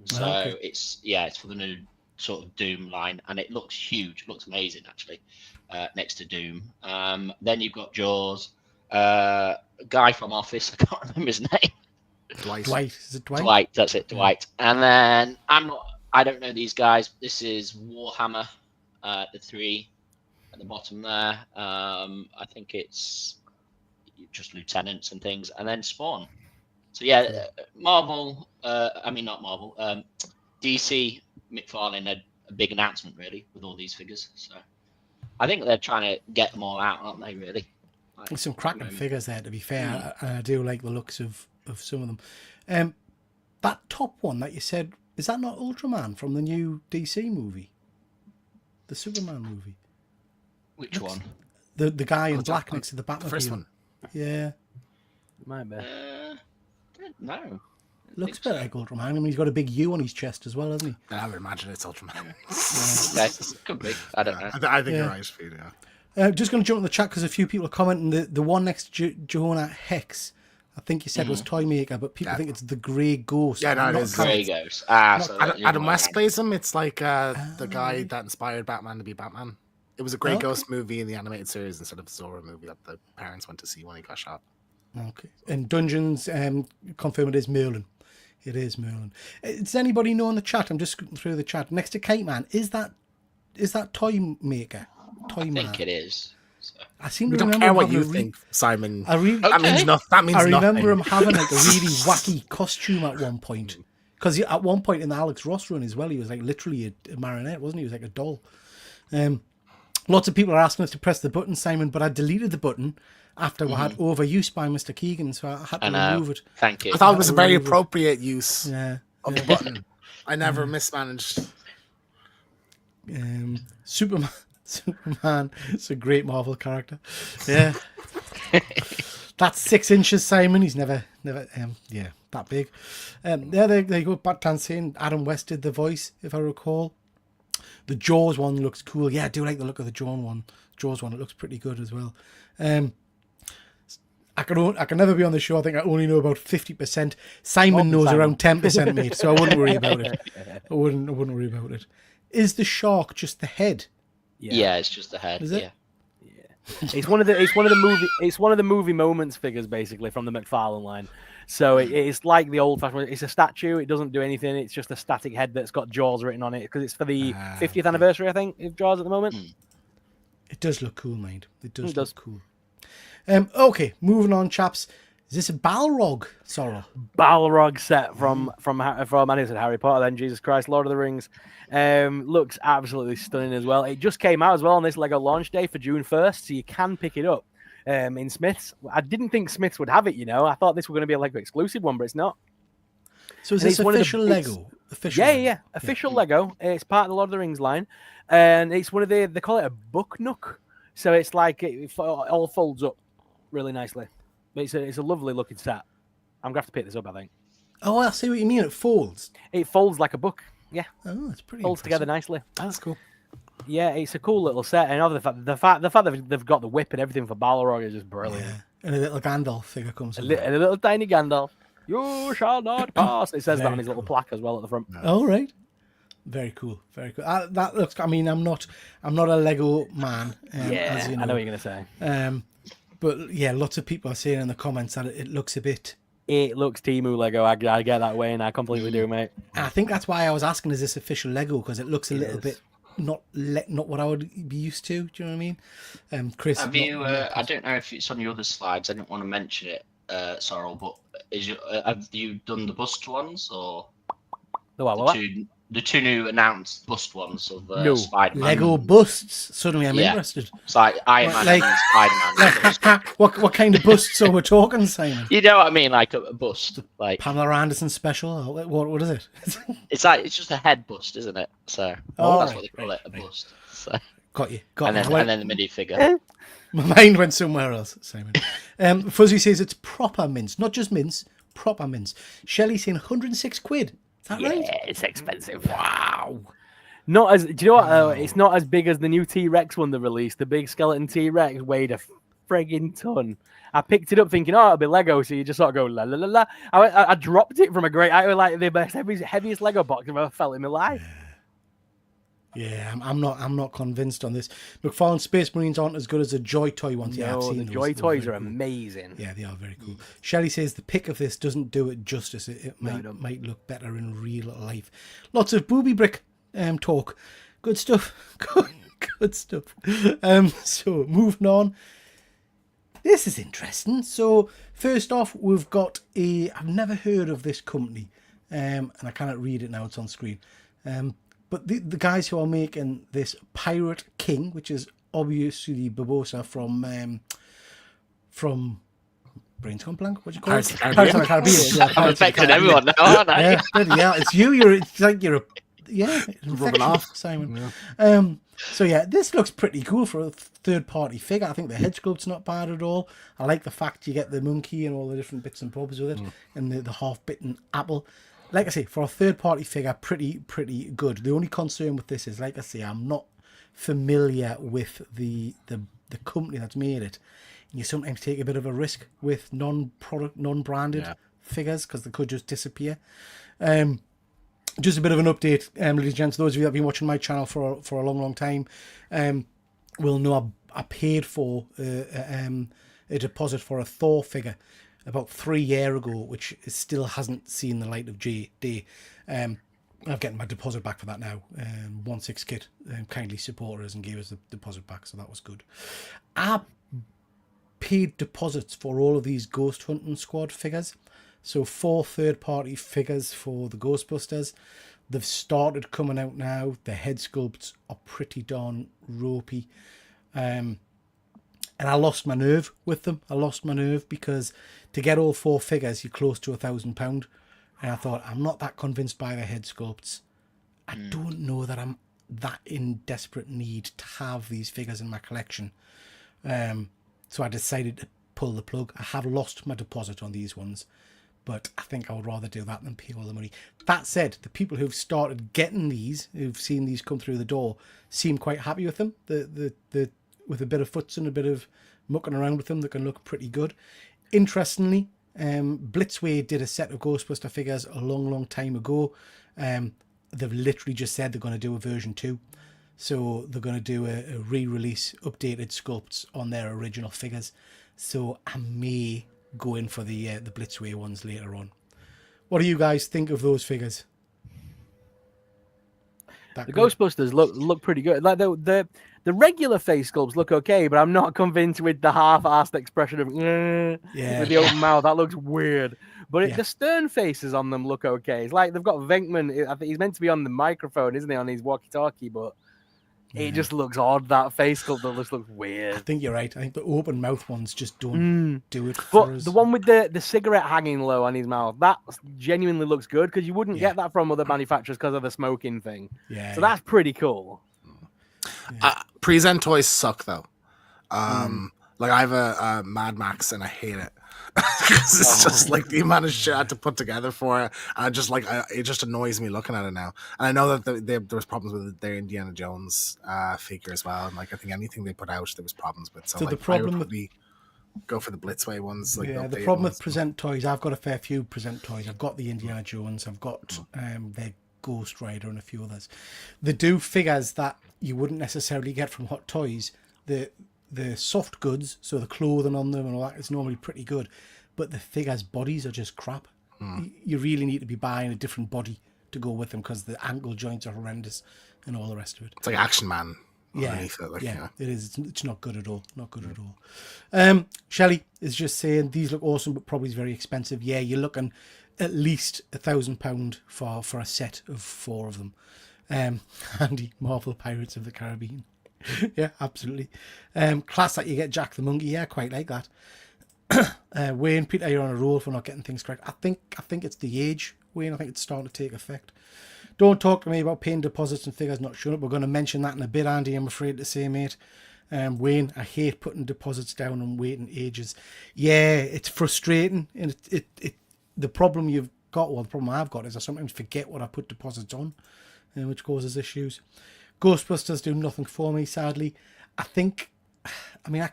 So Okay. it's for the new sort of Doom line, and it looks huge. It looks amazing actually. Next to Doom. Then you've got Jaws. A guy from Office. I can't remember his name. Dwight. Is it Dwight? Dwight. That's it. Dwight. And then I don't know these guys. This is Warhammer. The 3 at the bottom there. I think it's just lieutenants and things, and then Spawn. So yeah, Marvel. Not Marvel. DC, McFarlane had a big announcement really with all these figures. So I think they're trying to get them all out, aren't they? Really. There's some cracking figures there, to be fair. I do like the looks of some of them. That top one that you said, is that not Ultraman from the new DC movie? The Superman movie? Which one? The guy in black next to the Batmobile. The first one. Yeah. Might be. No. Looks a bit like Ultraman. I mean, he's got a big U on his chest as well, hasn't he? I would imagine it's Ultraman. Okay. Could be. I don't know. I think Yeah. you're right, Peter. Yeah. Just going to jump in the chat because a few people are commenting. The one next to Jonah Hex, I think you said was Toymaker, but people think it's the Grey Ghost. Yeah, no, it not is. Cal- Grey Ghost. So Adam West plays him. It's like the guy that inspired Batman to be Batman. It was a Grey Okay. Ghost movie in the animated series instead of a Zorro movie that the parents went to see when he got shot. Okay. And Dungeons confirm it is Merlin. It is Merlin. Does anybody know in the chat? I'm just scrolling through the chat. Next to Kite Man, is that Toymaker? I think it is. So. I seem We to don't remember care him what having you a think, Simon. I really, That means Okay. nothing. That means I remember nothing. him having like a really wacky costume at one point. Because at one point in the Alex Ross run as well, he was like literally a marionette, wasn't he? He was like a doll. Lots of people are asking us to press the button, Simon, but I deleted the button after we had overuse by Mr. Keegan, so I had to remove it. Thank you. I thought it was a I'll very remove it. appropriate use Yeah. of the button. I never mismanaged. Superman. Superman. It's a great Marvel character. Yeah. That's 6 inches, Simon. He's never, that big. There you go. Batman saying Adam West did the voice, if I recall. The Jaws one looks cool. Yeah, I do like the look of the Jaws one. It looks pretty good as well. I can never be on the show. I think I only know about 50%. Simon knows around 10%, mate. So I wouldn't worry about it. I wouldn't worry about it. Is the shark just the head? Yeah, it's just the head. Is it? Yeah. It's one of the movie moments figures basically from the McFarlane line. So it's like the old fashioned. It's a statue. It doesn't do anything. It's just a static head that's got Jaws written on it because it's for the 50th anniversary, I think, of Jaws at the moment. It does look cool, mind. It does does. look cool. Okay, moving on, chaps. Is this a Balrog, Sorrel? Balrog set from I said Harry Potter, then Jesus Christ, Lord of the Rings. Looks absolutely stunning as well. It just came out as well on this Lego launch day for June 1st, so you can pick it up in Smiths. I didn't think Smiths would have it, you know. I thought this was going to be a Lego exclusive one, but it's not. So is And this it's one of the- official Lego? Official Yeah, Lego? yeah, official Lego. It's part of the Lord of the Rings line, and it's one of they call it a book nook. So it's like it all folds up really nicely. But it's a lovely looking set. I'm gonna have to pick this up, I think. Oh, I see what you mean. It folds. It folds like a book. Yeah, Oh, that's pretty folds together impressive. nicely. That's cool. Yeah, it's a cool little set, and the fact that they've got the whip and everything for Balrog is just brilliant. Yeah. And a little Gandalf figure comes And with a little tiny Gandalf. You shall not pass. It says that Very on his little cool. plaque as well at the front. Oh, right. Very cool. Very cool. That looks. I mean, I'm not a Lego man. Yeah, as you I know what you're gonna say. But yeah, lots of people are saying in the comments that it looks a bit. It looks Temu Lego. I get that way, and I completely do, mate. And I think that's why I was asking, is this official Lego? Because it looks a little is. bit not what I would be used to. Do you know what I mean? Chris, Have you? I don't know if it's on your other slides. I didn't want to mention it, Sorrel, but have you done the bust ones or the two new announced bust ones of No. Spider-Man? Lego busts. Suddenly, I'm Yeah. interested. It's like Iron Man Like- and Spider-Man. What kind of busts are we talking, Simon? You know what I mean? Like a bust. Like Pamela Anderson special? Or what is it? it's just a head bust, isn't it? So Oh, that's right, what they call it, a bust. So, Got you. and then the minifigure. My mind went somewhere else, Simon. Fuzzy says it's proper mince, not just mince, proper mince. Shelley's saying 106 quid. Is that right? Yeah, it's expensive. Wow. Not as. Do you know what? It's not as big as the new T-Rex one they released. The big skeleton T-Rex weighed a frigging ton. I picked it up thinking, oh, it'll be Lego. So you just sort of go la la la la. I dropped it from a great. I was like the best heaviest Lego box I've ever felt in my life. Yeah, I'm not convinced on this. McFarlane Space Marines aren't as good as the Joy Toy ones. Yeah, I've No, seen the those. Joy They're Toys very are cool. amazing. Yeah, they are very cool. Shelley says the pic of this doesn't do it justice. It No. might look better in real life. Lots of booby brick talk. Good stuff. Good stuff. So moving on. This is interesting. So first off, we've got I've never heard of this company, and I cannot read it now. It's on screen. But the guys who are making this Pirate King, which is obviously Barbossa from Brains Gone Blank. What do you call it? Pirates of the Caribbean. Yeah, I'm Pirates of the affecting Caribbean. everyone now, aren't I? Yeah, bloody hell, it's you. It's like you're a it's Rubbing off. Simon. So yeah, this looks pretty cool for a third-party figure. I think the head sculpt's not bad at all. I like the fact you get the monkey and all the different bits and bobs with it, and the half-bitten apple. Like I say, for a third-party figure, pretty good. The only concern with this is, like I say, I'm not familiar with the company that's made it. And you sometimes take a bit of a risk with non-branded figures because they could just disappear. Just a bit of an update, ladies and gents. Those of you that have been watching my channel for a long time will know I paid for a deposit for a Thor figure about 3 years ago, which still hasn't seen the light of day. I'm getting my deposit back for that now. 1/6 Kit kindly supported us and gave us the deposit back, so that was good. I paid deposits for all of these Ghost Hunting Squad figures. So 4 third-party figures for the Ghostbusters. They've started coming out now. The head sculpts are pretty darn ropey. And I lost my nerve with them. I lost my nerve because to get all 4 figures, you're close to £1,000. And I thought, I'm not that convinced by the head sculpts. I don't know that I'm that in desperate need to have these figures in my collection. So I decided to pull the plug. I have lost my deposit on these ones, but I think I would rather do that than pay all the money. That said, the people who've started getting these, who've seen these come through the door, seem quite happy with them. The with a bit of foots and a bit of mucking around with them, they can look pretty good. Interestingly, Blitzway did a set of Ghostbuster figures a long time ago. They've literally just said they're going to do a version 2. So they're going to do a re-release, updated sculpts on their original figures. So I may go in for the Blitzway ones later on. What do you guys think of those figures? The Ghostbusters look pretty good. Like the regular face sculpts look okay, but I'm not convinced with the half-assed expression of with the open mouth. That looks weird. But the stern faces on them look okay. It's like they've got Venkman. I think he's meant to be on the microphone, isn't he, on his walkie-talkie? But it just looks odd. That face sculpt that just looks weird. I think you're right. I think the open mouth ones just don't do it for us. The one with the cigarette hanging low on his mouth, that genuinely looks good because you wouldn't get that from other manufacturers because of the smoking thing. Yeah. So that's pretty cool. Present toys suck though. Like I have a Mad Max and I hate it. It's just like the amount of shit I had to put together for it. And it just annoys me looking at it now. And I know that there was problems with their Indiana Jones figure as well. And like I think anything they put out, there was problems with. So like, the problem would be go for the Blitzway ones. Like the problem with Present Toys, I've got a fair few Present Toys. I've got the Indiana Jones. I've got their Ghost Rider and a few others. They do figures that you wouldn't necessarily get from Hot Toys. The soft goods, so the clothing on them and all that, is normally pretty good, but the figures' bodies are just crap. You really need to be buying a different body to go with them because the ankle joints are horrendous and all the rest of it. It's like Action Man. It is. It's not good at all. Not good at all. Shelley is just saying these look awesome, but probably very expensive. Yeah, you're looking at least £1,000 for a set of 4 of them. Andy, Marvel Pirates of the Caribbean. Yeah, absolutely. Class that you get Jack the Monkey. Yeah, quite like that. Wayne, Peter, you're on a roll for not getting things correct. I think it's the age, Wayne. I think it's starting to take effect. Don't talk to me about paying deposits and figures not showing up. We're going to mention that in a bit, Andy, I'm afraid to say, mate. Wayne, I hate putting deposits down and waiting ages. Yeah, it's frustrating. And the problem you've got, or the problem I've got, is I sometimes forget what I put deposits on, which causes issues. Ghostbusters do nothing for me, sadly. I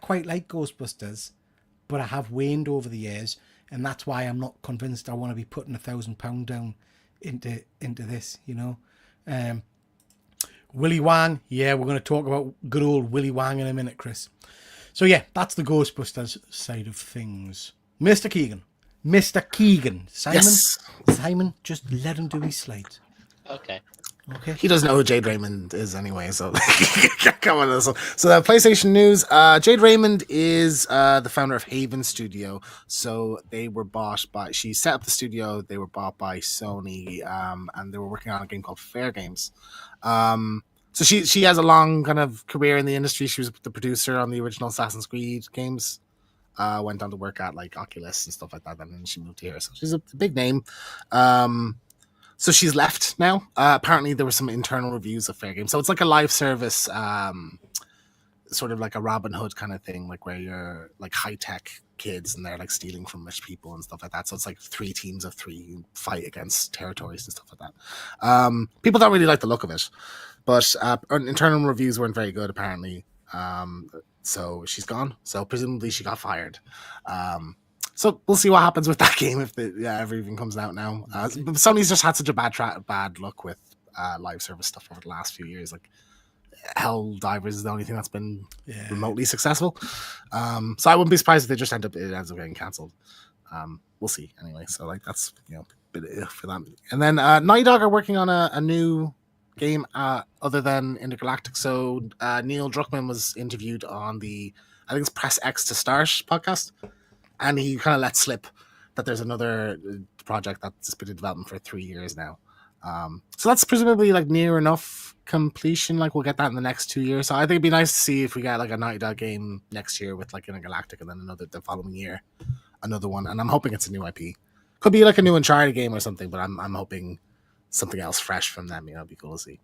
quite like Ghostbusters, but I have waned over the years, and that's why I'm not convinced I want to be putting £1,000 down into this, you know. Willy Wang, yeah, we're going to talk about good old Willy Wang in a minute, Chris. So yeah, that's the Ghostbusters side of things. Mr. Keegan, Simon, yes. Simon, just let him do his slides. Okay. He doesn't know who Jade Raymond is anyway, so come on. So the PlayStation news. Jade Raymond is the founder of Haven Studio. So they were bought by. She set up the studio. They were bought by Sony, and they were working on a game called Fair Games. So she has a long kind of career in the industry. She was the producer on the original Assassin's Creed games. Went on to work at like Oculus and stuff like that, and then she moved here. So she's a big name. So she's left now. Apparently, there were some internal reviews of Fair Game. So it's like a live service, sort of like a Robin Hood kind of thing, like where you're like high tech kids and they're like stealing from rich people and stuff like that. So it's like 3 teams of 3 fight against territories and stuff like that. People don't really like the look of it, but internal reviews weren't very good apparently. So she's gone. So presumably she got fired. So we'll see what happens with that game if it ever even comes out now. Sony's just had such a bad luck with live service stuff over the last few years. Like Helldivers is the only thing that's been remotely successful. So I wouldn't be surprised if it ends up getting cancelled. We'll see anyway. So like that's bit for that. And then Naughty Dog are working on a new game other than Intergalactic. So Neil Druckmann was interviewed on the, I think it's Press X to Start podcast, and he kind of let slip that there's another project that's been in development for 3 years now. So that's presumably like near enough completion. Like we'll get that in the next 2 years. So I think it'd be nice to see if we get like a Naughty Dog game next year with like Intergalactic, and then another the following year, another one. And I'm hoping it's a new IP. Could be like a new Uncharted game or something, but I'm hoping something else fresh from them. It'd be cool to see.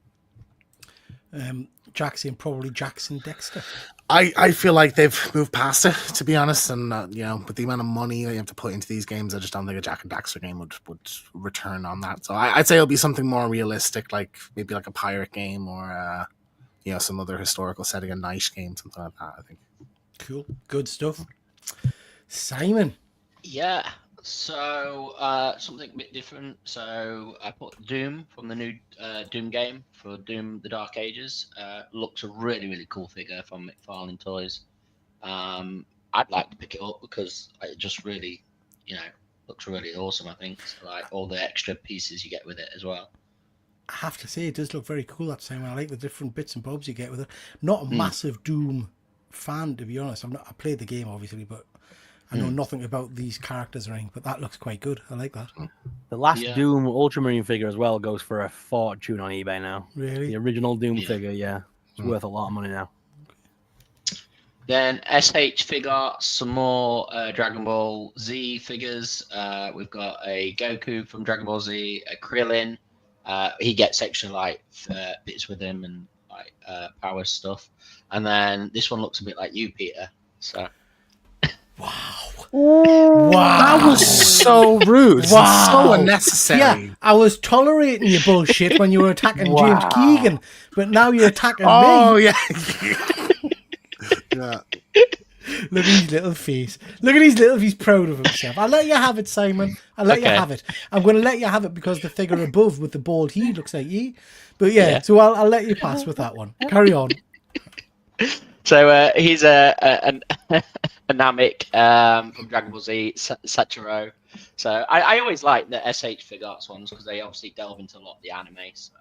Jackson, probably Jackson Dexter. I feel like they've moved past it, to be honest. And with the amount of money that you have to put into these games, I just don't think a Jack and Daxter game would return on that. So I'd say it'll be something more realistic, like maybe like a pirate game or some other historical setting, a nice game, something like that. I think. Cool, good stuff. Simon. Yeah. So something a bit different. So I put Doom from the new Doom game for Doom: The Dark Ages. Looks a really, really cool figure from McFarlane Toys. I'd like to pick it up because it just really, looks really awesome. I think like all the extra pieces you get with it as well. I have to say, it does look very cool, that Simon. I like the different bits and bobs you get with it. Not a massive Doom fan, to be honest. I played the game obviously, but I know nothing about these characters or anything, but that looks quite good. I like that. The last Doom Ultramarine figure as well goes for a fortune on eBay now. Really? The original Doom figure, yeah. It's worth a lot of money now. Then SH figure, some more Dragon Ball Z figures. We've got a Goku from Dragon Ball Z, a Krillin. He gets extra bits with him and power stuff. And then this one looks a bit like you, Peter. So. Wow. That was so rude. Wow. So unnecessary. Yeah, I was tolerating your bullshit when you were attacking James Keegan, but now you're attacking me. Oh, yeah. Look at his little face. Look at his little face, proud of himself. I'll let you have it, Simon. I'll let you have it. I'm going to let you have it because the figure above with the bald head looks like you. But yeah. So I'll let you pass with that one. Carry on. So he's a Namek from Dragon Ball Z, Sachiro. So I always like the SH Figuarts ones because they obviously delve into a lot of the anime. So.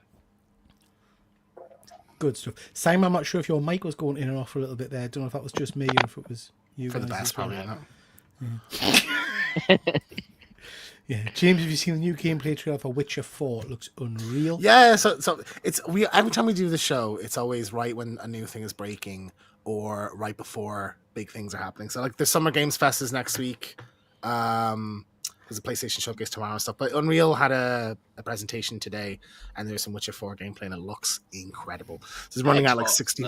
Good stuff. Simon, I'm not sure if your mic was going in and off a little bit there. I don't know if that was just me or if it was you. For guys the best, probably. Yeah, James, have you seen the new gameplay trailer for Witcher 4? It looks unreal. Yeah, so every time we do the show, it's always right when a new thing is breaking or right before big things are happening. So like the Summer Games Fest is next week. There's a PlayStation Showcase tomorrow and stuff. But Unreal had a presentation today, and there's some Witcher 4 gameplay, and it looks incredible. So it's running at like 60.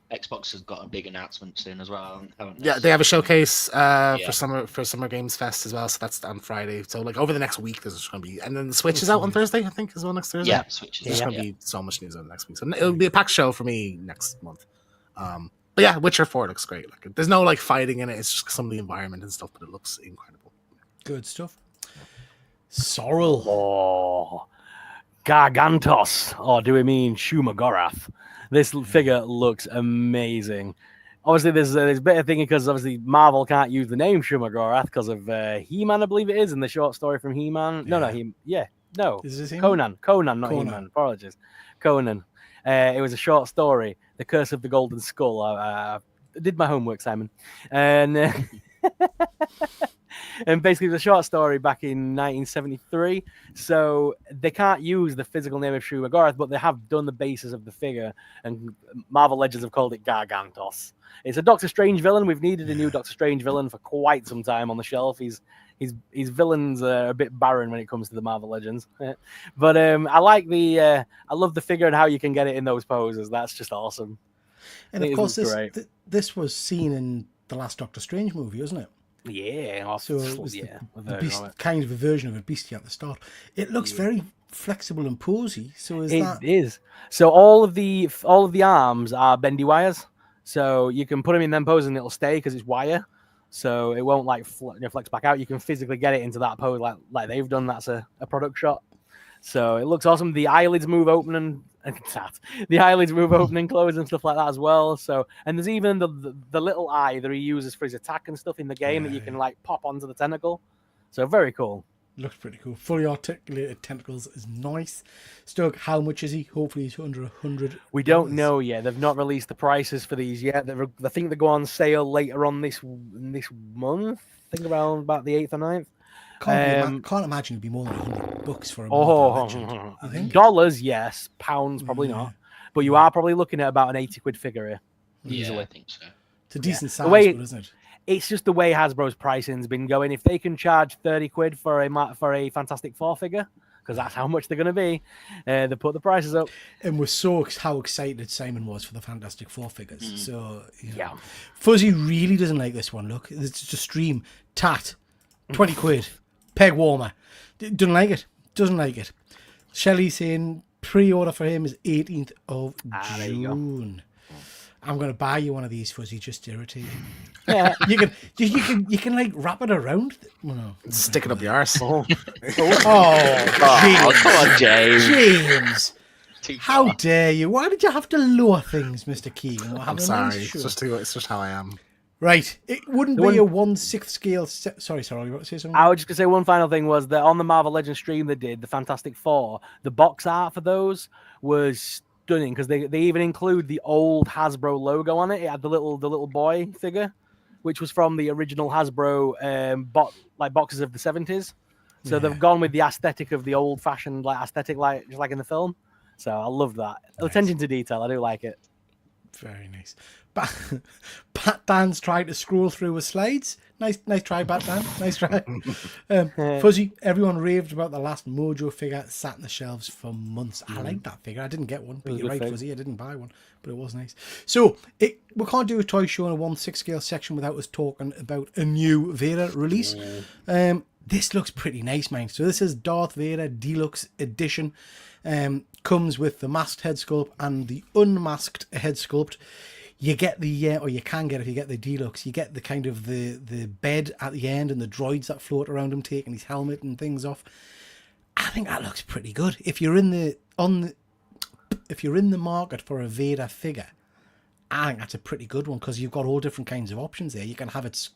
Xbox has got a big announcement soon as well, haven't they? Yeah, they have a showcase for Summer Games Fest as well. So that's on Friday. So like over the next week, there's just going to be, and then the Switch is out on Thursday, I think, as well next Thursday. Yeah, Switch is There's going to be so much news on next week. So it'll be a packed show for me next month. But yeah, Witcher 4 looks great. Like there's no like fighting in it. It's just some of the environment and stuff, but it looks incredible. Good stuff. Sorrel. Oh, Gargantos. Or do we mean Shumagorath? This figure looks amazing. Obviously, there's a bit of thinking because obviously Marvel can't use the name Shumagorath because of He-Man, I believe it is, in the short story from He-Man. No. Is this Conan, not He-Man. Apologies. Conan. It was a short story, The Curse of the Golden Skull. I did my homework, Simon. And... And basically, the short story back in 1973. So they can't use the physical name of Shumagorath, but they have done the basis of the figure, and Marvel Legends have called it Gargantos. It's a Doctor Strange villain. We've needed a new Doctor Strange villain for quite some time on the shelf. His villains are a bit barren when it comes to the Marvel Legends. But I love the figure and how you can get it in those poses. That's just awesome. And of course, this was seen in the last Doctor Strange movie, wasn't it? Yeah, so it was the beast, kind of a version of a beastie at the start. It looks very flexible and posy. So it is. So all of the arms are bendy wires. So you can put them in them poses and it'll stay because it's wire. So it won't flex back out. You can physically get it into that pose like they've done. That's a product shot. So it looks awesome. The eyelids move open and close and stuff like that as well. So, and there's even the little eye that he uses for his attack and stuff in the game that you can like pop onto the tentacle. So very cool. Looks pretty cool. Fully articulated tentacles is nice. Stug, how much is he? Hopefully he's under $100. We don't know yet. They've not released the prices for these yet. I think they go on sale later on this month. I think around about the 8th or 9th. Can't imagine it'd be more than $100 for a Marvel Legend. You think? Dollars, yes. Pounds, probably not. But you are probably looking at about an 80 quid figure here. Yeah, I think so. It's a decent size, but isn't it? It's just the way Hasbro's pricing's been going. If they can charge 30 quid for a Fantastic Four figure, because that's how much they're going to be, they put the prices up. And we're how excited Simon was for the Fantastic Four figures. So, yeah. Fuzzy really doesn't like this one. Look, it's just a stream. Tat, 20 quid. Peg warmer. Doesn't like it. Doesn't like it. Shelley saying pre-order for him is 18th of June. I'm going to buy you one of these, Fuzzy, just to irritate you. Yeah. You can like wrap it around. No. Stick it up your arse. Oh, come on, James. James. How dare you? Why did you have to lower things, Mr. Keegan? I'm sorry. It's just how I am. Right. It wouldn't be a 1/6 scale. Sorry, you want to say something? I was just going to say one final thing was that on the Marvel Legends stream they did, the Fantastic Four, the box art for those was stunning because they even include the old Hasbro logo on it. It had the little boy figure, which was from the original Hasbro boxes of the 70s. So they've gone with the aesthetic of the old fashioned aesthetic just like in the film. So I love that. Nice. Attention to detail. I do like it. Very nice. Bat Dan's trying to scroll through his slides. Nice try, Bat Dan. Nice try. Fuzzy, everyone raved about the last Mojo figure sat on the shelves for months. I like that figure. I didn't get one, but you're right, Fuzzy. I didn't buy one, but it was nice. So we can't do a toy show in a 1/6 scale section without us talking about a new Vader release. This looks pretty nice, man. So this is Darth Vader Deluxe Edition. Comes with the masked head sculpt and the unmasked head sculpt. You get the, or you can get if you get the deluxe, you get the kind of the bed at the end and the droids that float around him taking his helmet and things off. I think that looks pretty good. If you're in the market for a Vader figure, I think that's a pretty good one because you've got all different kinds of options there. You can have it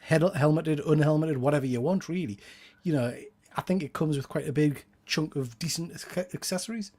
helmeted, unhelmeted, whatever you want, really. I think it comes with quite a big chunk of decent accessories.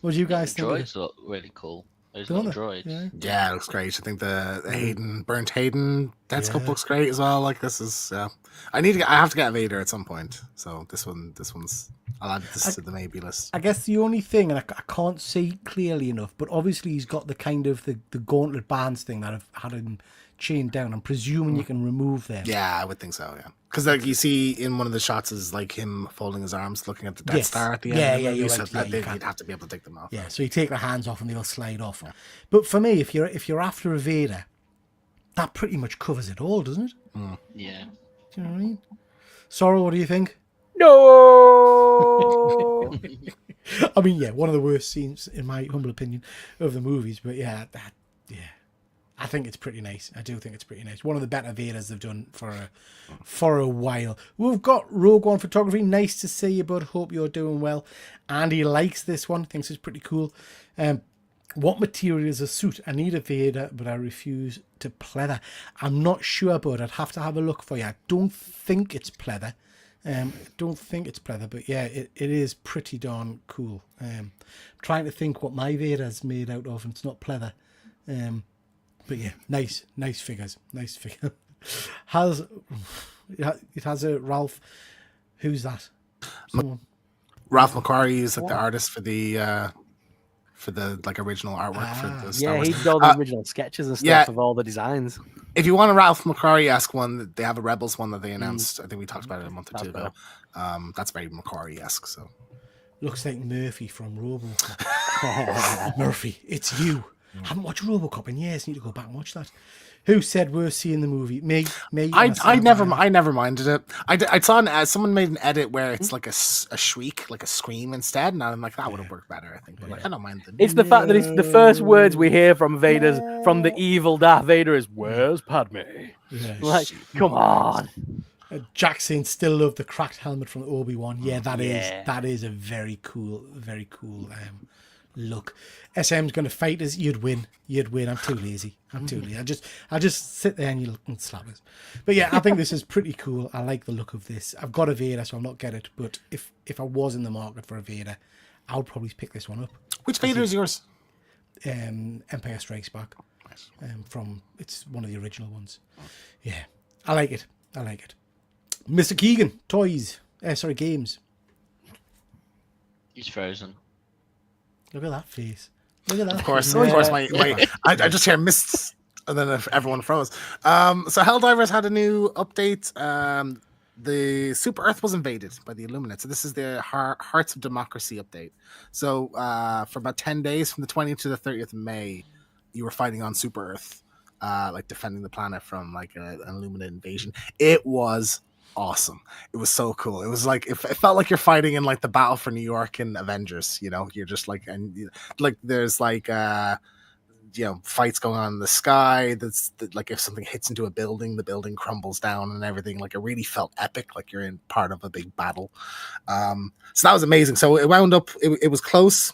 What do you guys think? Droids look really cool. Those little droids. Yeah, it looks great. I think the burnt Hayden dead sculpt looks great as well. Like this is, I have to get Vader at some point. So this one's. I'll add this to the maybe list. I guess the only thing, and I can't see clearly enough, but obviously he's got the kind of the gauntlet bands thing that have had him chained down. I'm presuming you can remove them. Yeah, I would think so. Yeah, because like you see in one of the shots is like him folding his arms, looking at the Death Star at the end. You'd have to be able to take them off. Yeah, so you take the hands off and they'll slide off. Yeah. But for me, if you're after a Vader, that pretty much covers it all, doesn't it? Yeah. Do you know what I mean? Sorrow, what do you think? No. I mean, one of the worst scenes, in my humble opinion, of the movies. But I think it's pretty nice. I do think it's pretty nice. One of the better Vaders they've done for a while. We've got Rogue One Photography. Nice to see you, bud. Hope you're doing well. Andy likes this one. Thinks it's pretty cool. What material is a suit? I need a Vader, but I refuse to pleather. I'm not sure, bud. I'd have to have a look for you. I don't think it's pleather. But yeah, it is pretty darn cool. Trying to think what my Vader's made out of, and it's not pleather. But yeah, nice figures. Nice figure. It has a Ralph. Who's that? Someone. Ralph McQuarrie is like the artist for the original artwork for the Star Wars. He did all the original sketches and stuff of all the designs. If you want a Ralph McQuarrie-esque one, they have a Rebels one that they announced. I think we talked about it a month or two ago. That's very McQuarrie-esque. So looks like Murphy from RoboCop. Murphy, it's you. Haven't watched RoboCop in years. Need to go back and watch that. Who said we're seeing the movie? Me. I never minded it. I saw someone made an edit where it's like a shriek, like a scream instead, and I'm like that would have worked better. I think, but like I don't mind it. It's the fact that it's the first words we hear from the evil Darth Vader is "Where's Padme?" Yeah, like, come on. Jack saying still love the cracked helmet from Obi-Wan. Yeah, that is a very cool look. SM's going to fight us. You'd win. I'm too lazy. I just sit there and you look and slap us. But yeah, I think this is pretty cool. I like the look of this. I've got a Vader, so I'll not get it. But if I was in the market for a Vader, I would probably pick this one up. Which Vader is yours? Empire Strikes Back. It's one of the original ones. Yeah, I like it. Mr. Keegan, games. He's frozen. Look at that face. Look at that. Of course, face. I just hear mists, and then everyone froze. So Helldivers had a new update. The Super Earth was invaded by the Illuminates. So this is the Hearts of Democracy update. So for about 10 days, from the 20th to the 30th of May, you were fighting on Super Earth, like defending the planet from like an Illuminate invasion. It was awesome. It was so cool. It was like it felt like you're fighting in like the battle for New York in Avengers. You know, you're just like, and like there's like fights going on in the sky. That's like if something hits into a building, the building crumbles down and everything. Like it really felt epic, like you're in part of a big battle. So that was amazing. So it wound up. It was close.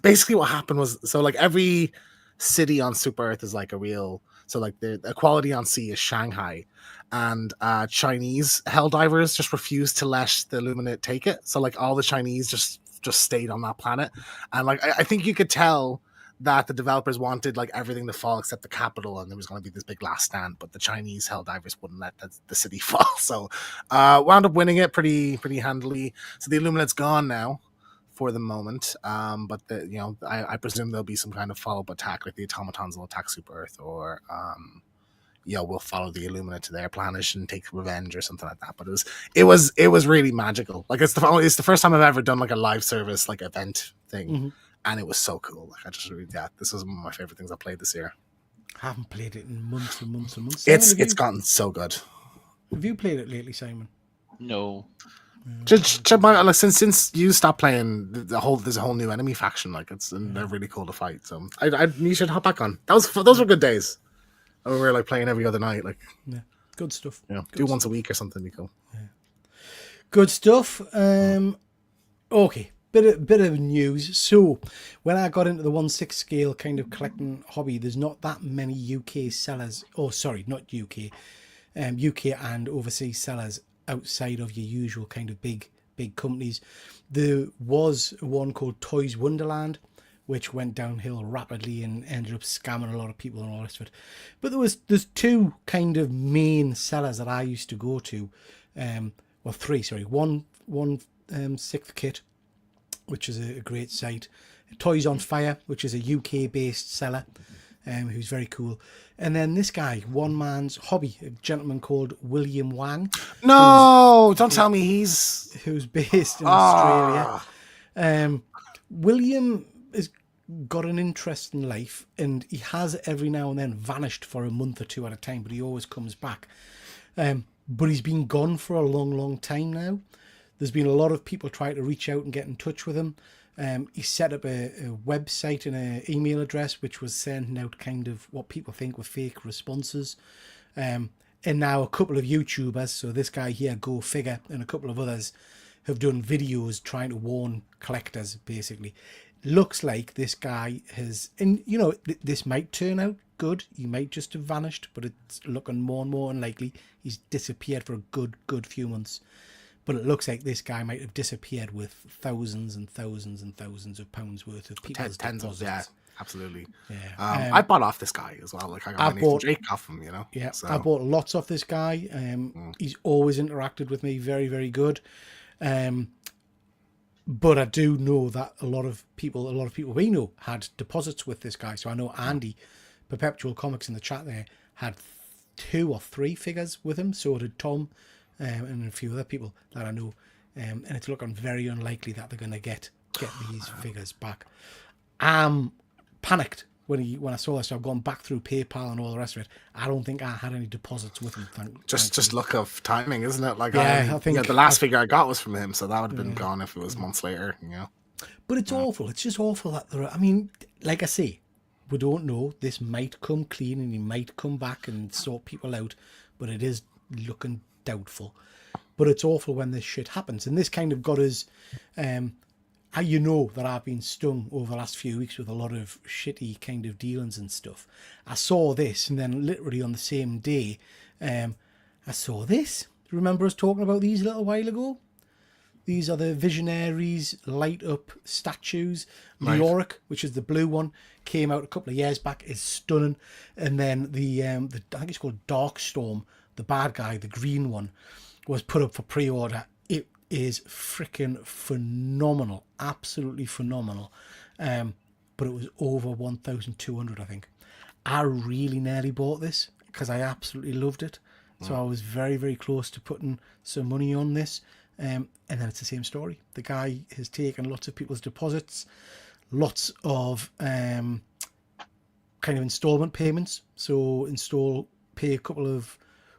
Basically, what happened was like every city on Super Earth is like a real. So like the equality on sea is Shanghai, and Chinese Helldivers just refused to let the Illuminate take it. So like all the Chinese just stayed on that planet, and like I think you could tell that the developers wanted like everything to fall except the capital, and there was going to be this big last stand, but the Chinese Helldivers wouldn't let the city fall. So wound up winning it pretty handily. So the Illuminate's gone now for the moment, but I presume there'll be some kind of follow-up attack, like the automatons will attack Super Earth, or we'll follow the Illuminate to their planet and take revenge or something like that. But it was really magical. Like it's the first time I've ever done like a live service like event thing, and it was so cool. Like this was one of my favorite things I played this year. I haven't played it in months and months and months. It's gotten so good. Have you played it lately, Simon? No. Like since you stopped playing, there's a whole new enemy faction. Like they're really cool to fight. So you should hop back on. Those were good days. We were like playing every other night. Like good stuff. Do once a week or something. Be cool. Yeah. Good stuff. Okay, bit of news. So when I got into the 1/6 scale kind of collecting hobby, there's not that many UK sellers. Oh, sorry, not UK. UK and overseas sellers outside of your usual kind of big companies. There was one called Toys Wonderland, which went downhill rapidly and ended up scamming a lot of people and all the rest of it. But there's two kind of main sellers that I used to go to. Three, sorry. One Sixth Kit, which is a great site. Toys on Fire, which is a UK based seller, who's very cool. And then this guy, One Man's Hobby, a gentleman called William Wang. No, don't tell me who's based in Australia. William has got an interest in life, and he has every now and then vanished for a month or two at a time, but he always comes back. But he's been gone for a long time now. There's been a lot of people trying to reach out and get in touch with him. He set up a website and an email address which was sending out kind of what people think were fake responses. And now a couple of YouTubers, so this guy here, Go Figure, and a couple of others have done videos trying to warn collectors, basically. Looks like this guy has, and this might turn out good. He might just have vanished, but it's looking more and more unlikely. He's disappeared for a good few months. But it looks like this guy might have disappeared with thousands and thousands and thousands of pounds worth of people's deposits. Yeah, absolutely. Yeah. I bought off this guy as well. Like I got Nathan Drake off him, Yeah, so. I bought lots off this guy. He's always interacted with me very, very good. But I do know that a lot of people we know had deposits with this guy. So I know Andy, Perpetual Comics in the chat there, had 2 or 3 figures with him. So did Tom. And a few other people that I know, and it's looking very unlikely that they're going to get these figures back. I'm panicked when I saw this. So I've gone back through PayPal and all the rest of it. I don't think I had any deposits with him. Just luck of timing, isn't it? Like I think the last figure I got was from him, so that would have been gone if it was months later. But it's awful. It's just awful that there are. I mean, like I say, we don't know. This might come clean, and he might come back and sort people out. But it is looking doubtful. But it's awful when this shit happens, and this kind of got us you know that I've been stung over the last few weeks with a lot of shitty kind of dealings and stuff. I saw this, and then literally on the same day, I saw this. Remember us talking about these a little while ago? These are the Visionaries light up statues. Right. Leoric, which is the blue one, came out a couple of years back, is stunning. And then the I think it's called Darkstorm, the bad guy, the green one, was put up for pre-order. It is freaking phenomenal, absolutely phenomenal. But it was over 1,200, I think. I really nearly bought this because I absolutely loved it. So I was very, very close to putting some money on this. And then it's the same story. The guy has taken lots of people's deposits, lots of kind of installment payments. So pay a couple of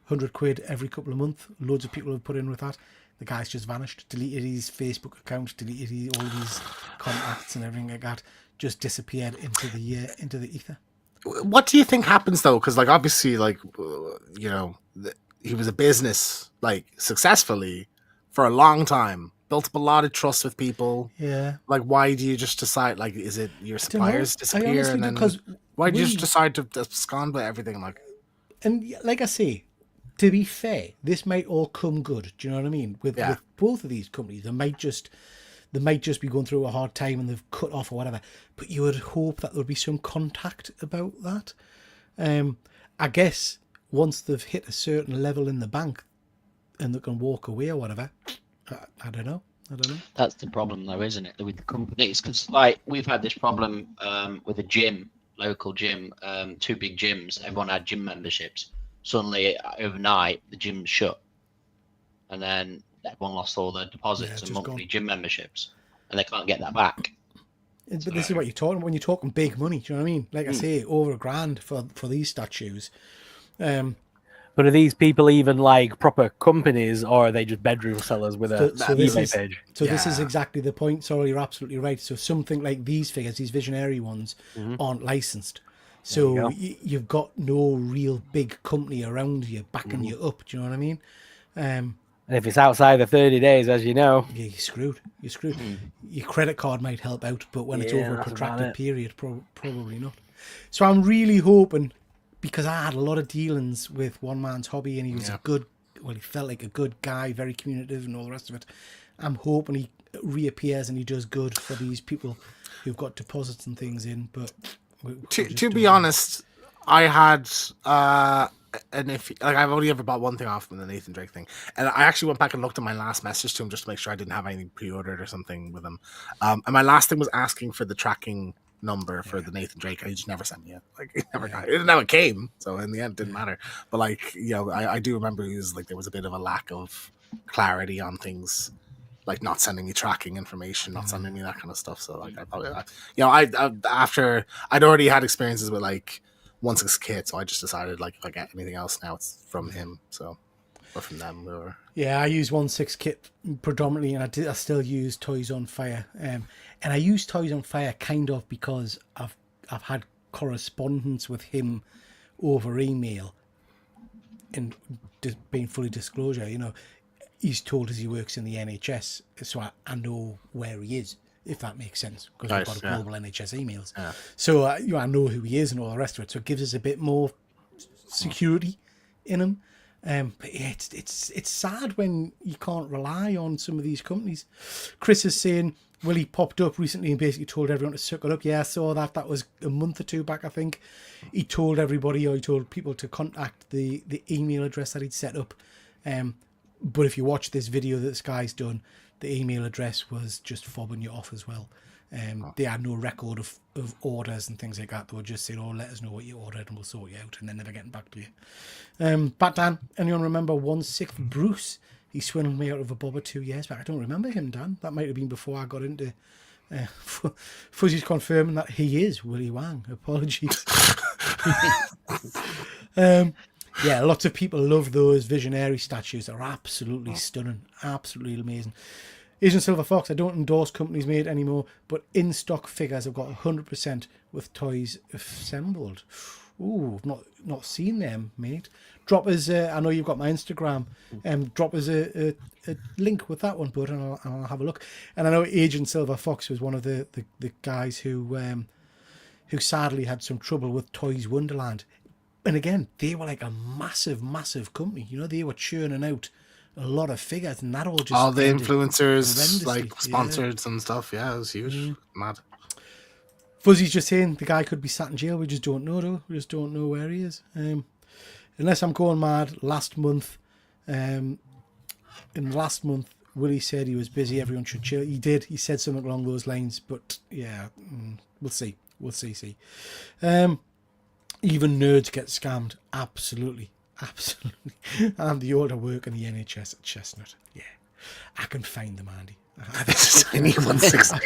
£100 every couple of months. Loads of people have put in with that. The guy's just vanished, deleted his Facebook account, deleted all of his contacts and everything like that. Just disappeared into the ether. What do you think happens though? Because like obviously, like he was a business like successfully for a long time, built up a lot of trust with people. Yeah. Like, why do you just decide? Like, is it your suppliers disappear and then why do you just decide to abscond with everything? Like, and like I say, to be fair, this might all come good. Do you know what I mean? With both of these companies, they might just be going through a hard time and they've cut off or whatever. But you would hope that there would be some contact about that. I guess once they've hit a certain level in the bank and they can walk away or whatever, I don't know. That's the problem, though, isn't it, with the companies? Because like we've had this problem with a gym, local gym, two big gyms. Everyone had gym memberships. Suddenly, overnight, the gym's shut, and then everyone lost all their deposits and monthly gym memberships, and they can't get that back. But this is what you're talking when you're talking big money. Do you know what I mean? Like I say, over $1,000 for these statues. But are these people even like proper companies, or are they just bedroom sellers with a eBay page? So this is exactly the point. Sorry, you're absolutely right. So something like these figures, these Visionary ones, aren't licensed. So you've got no real big company around you backing you up. Do you know what I mean? And if it's outside the 30 days, as you know, you're screwed. Your credit card might help out, but when it's over a protracted period, probably not. So I'm really hoping, because I had a lot of dealings with One Man's Hobby, and he was he felt like a good guy, very communicative and all the rest of it. I'm hoping he reappears and he does good for these people who've got deposits and things in. But to be honest, I had I've only ever bought one thing off him, the Nathan Drake thing, and I actually went back and looked at my last message to him just to make sure I didn't have anything pre-ordered or something with him. And my last thing was asking for the tracking number for the Nathan Drake, and he just never sent me it. Like, it never came, so in the end it didn't matter. But like, I do remember he was like, there was a bit of a lack of clarity on things, like not sending me tracking information, not sending me that kind of stuff. So like, I thought, after I'd already had experiences with like 1/6 kit, so I just decided like if I get anything else now, it's from him. So, or from them, or I use 1/6 kit predominantly, and I still use Toys on Fire, and I use Toys on Fire kind of because I've had correspondence with him over email, and being fully disclosure, he's told us he works in the NHS, so I know where he is, if that makes sense, because we've got global NHS emails. Yeah. So I know who he is and all the rest of it. So it gives us a bit more security in him. But yeah, it's sad when you can't rely on some of these companies. Chris is saying Willie popped up recently and basically told everyone to suck it up. Yeah, I saw that. That was a month or two back, I think. He told everybody, or he told people to contact the email address that he'd set up. But if you watch this video that this guy's done, the email address was just fobbing you off as well. They had no record of orders and things like that. They were just saying, let us know what you ordered and we'll sort you out, and then never getting back to you. But Dan, anyone remember 1/6 Bruce? He swindled me out of a bobber 2 years back. I don't remember him, Dan. That might have been before I got into Fuzzy's confirming that he is Willie Wang. Apologies. Yeah, lots of people love those Visionary statues. They're absolutely stunning, absolutely amazing. Asian Silver Fox, I don't endorse companies made anymore, but in-stock figures I've got 100% with toys assembled. Ooh, not seen them, mate. Drop us. I know you've got my Instagram. Drop us a link with that one, bud, and I'll have a look. And I know Agent Silver Fox was one of the guys who sadly had some trouble with Toys Wonderland. And again, they were like a massive company. You know, they were churning out a lot of figures, and that all the ended influencers horrendously. like sponsored and stuff. Yeah, it was huge. Mad. Fuzzy's just saying the guy could be sat in jail. We just don't know, though. We just don't know where he is. Unless I'm going mad, last month, in the last month, Willie said he was busy. Everyone should chill. He did. He said something along those lines. But yeah, we'll see. We'll see. Even nerds get scammed. Absolutely. I'm the older work in the NHS at Chestnut. Yeah, I can find them, Andy. I need 160.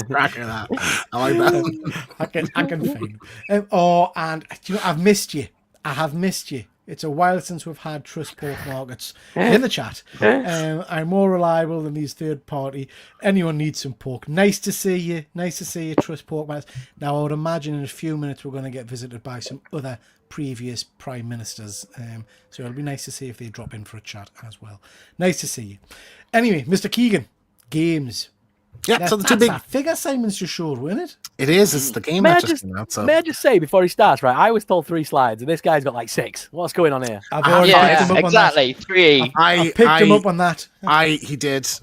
Cracking that. I like that. I can find them. And do you know, I've missed you. I have missed you. It's a while since we've had Trust Pork Markets in the chat. I'm more reliable than these third party. Anyone needs some pork. Nice to see you. Trust Pork Markets. Now, I would imagine in a few minutes we're going to get visited by some other previous prime ministers. So it'll be nice to see if they drop in for a chat as well. Nice to see you. Anyway, Mr. Keegan, games. Yeah, so the two big that figure Simon's just showed, wasn't it? It is. It's the game May that I just came out. So May I just say before he starts, right? I was told 3 slides, and this guy's got like 6. What's going on here? I've already picked him up exactly. 3. I picked him up on that. He did. It's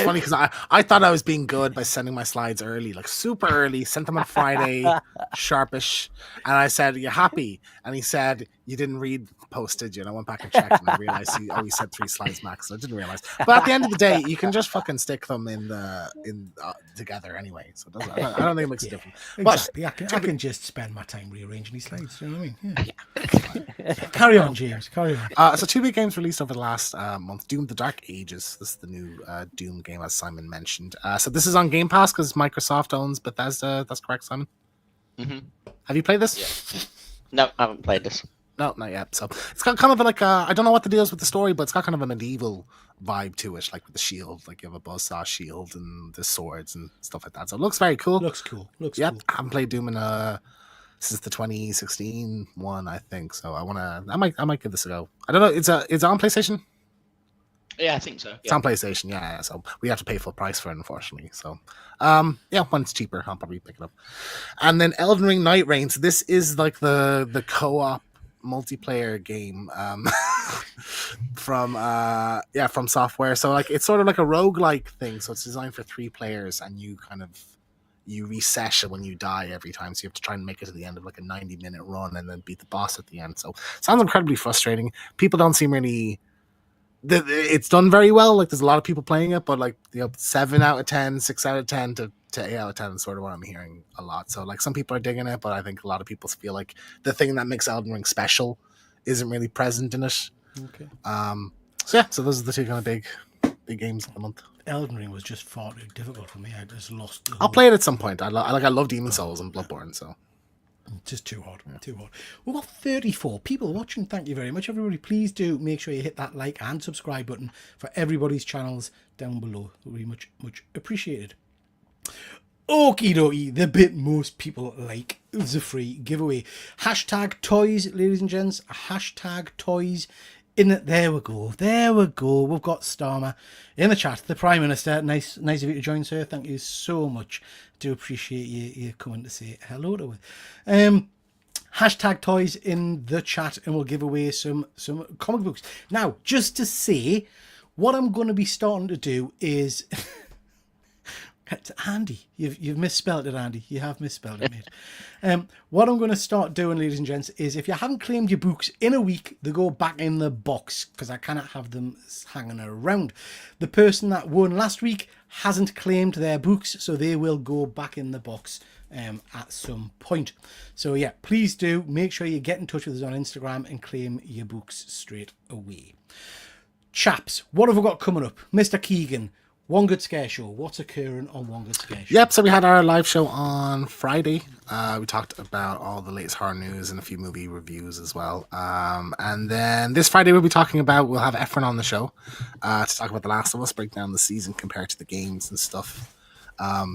funny because I thought I was being good by sending my slides early, like super early. Sent them on Friday, sharpish, and I said, "You happy?" And he said, "You didn't read the postage." And I went back and checked, and I realized he always said 3 slides max. So I didn't realize. But at the end of the day, you can just fucking stick them in together anyway. So it doesn't, I don't think it makes a difference. Exactly. I can just spend my time rearranging these slides. You know what I mean? Yeah. Carry on, James. Carry on. So 2 big games released over the last month. Doom: The Dark Ages. This is the new Doom game, as Simon mentioned. So this is on Game Pass because Microsoft owns Bethesda. That's correct, Simon? Mm-hmm. Have you played this? Yeah. No, I haven't played this. No, not yet. So it's got kind of like I don't know what the deal is with the story, but it's got kind of a medieval vibe to it, like with the shield, like you have a buzzsaw shield and the swords and stuff like that. So it looks very cool. Looks cool. Cool. I haven't played Doom since the 2016 one, I think. So I might give this a go. I don't know. It's on PlayStation. Yeah, I think so. It's on PlayStation, yeah. So we have to pay full price for it, unfortunately. So, when it's cheaper, I'll probably pick it up. And then Elden Ring Night Reigns. This is like the co-op multiplayer game from software. So like it's sort of like a roguelike thing. So it's designed for 3 players, and you reset when you die every time. So you have to try and make it to the end of like a 90-minute run and then beat the boss at the end. So it sounds incredibly frustrating. People don't seem really. It's done very well. Like there's a lot of people playing it, but like 7 out of 10, 6 out of 10 to 8 out of 10 is sort of what I'm hearing a lot. So like some people are digging it, but I think a lot of people feel like the thing that makes Elden Ring special isn't really present in it. Okay. So those are the 2 kind of big games of the month. Elden Ring was just far too difficult for me. I just lost. I'll play it at some point. I love Demon Souls and Bloodborne, so. Just too hard. We've got 34 people watching. Thank you very much, everybody. Please do make sure you hit that like and subscribe button for everybody's channels down below. Very much appreciated. Okie dokie, the bit most people like is a free giveaway. Hashtag toys, ladies and gents. Hashtag toys. There we go. We've got Starmer in the chat. The Prime Minister. Nice of you to join, sir. Thank you so much. Do appreciate you coming to say hello to it. Hashtag toys in the chat, and we'll give away some comic books. Now, just to say, what I'm going to be starting to do is. Andy, you've misspelled it, Andy. You have misspelled it, mate. What I'm going to start doing, ladies and gents, is if you haven't claimed your books in a week, they go back in the box because I cannot have them hanging around. The person that won last week hasn't claimed their books, so they will go back in the box at some point. So yeah, please do make sure you get in touch with us on Instagram and claim your books straight away. Chaps, what have we got coming up? Mr. Keegan, One Good Scare Show. What's occurring on One Good Scare Show? Yep, so we had our live show on Friday. We talked about all the latest horror news and a few movie reviews as well. And then this Friday we'll have Efren on the show to talk about The Last of Us, break down the season compared to the games and stuff.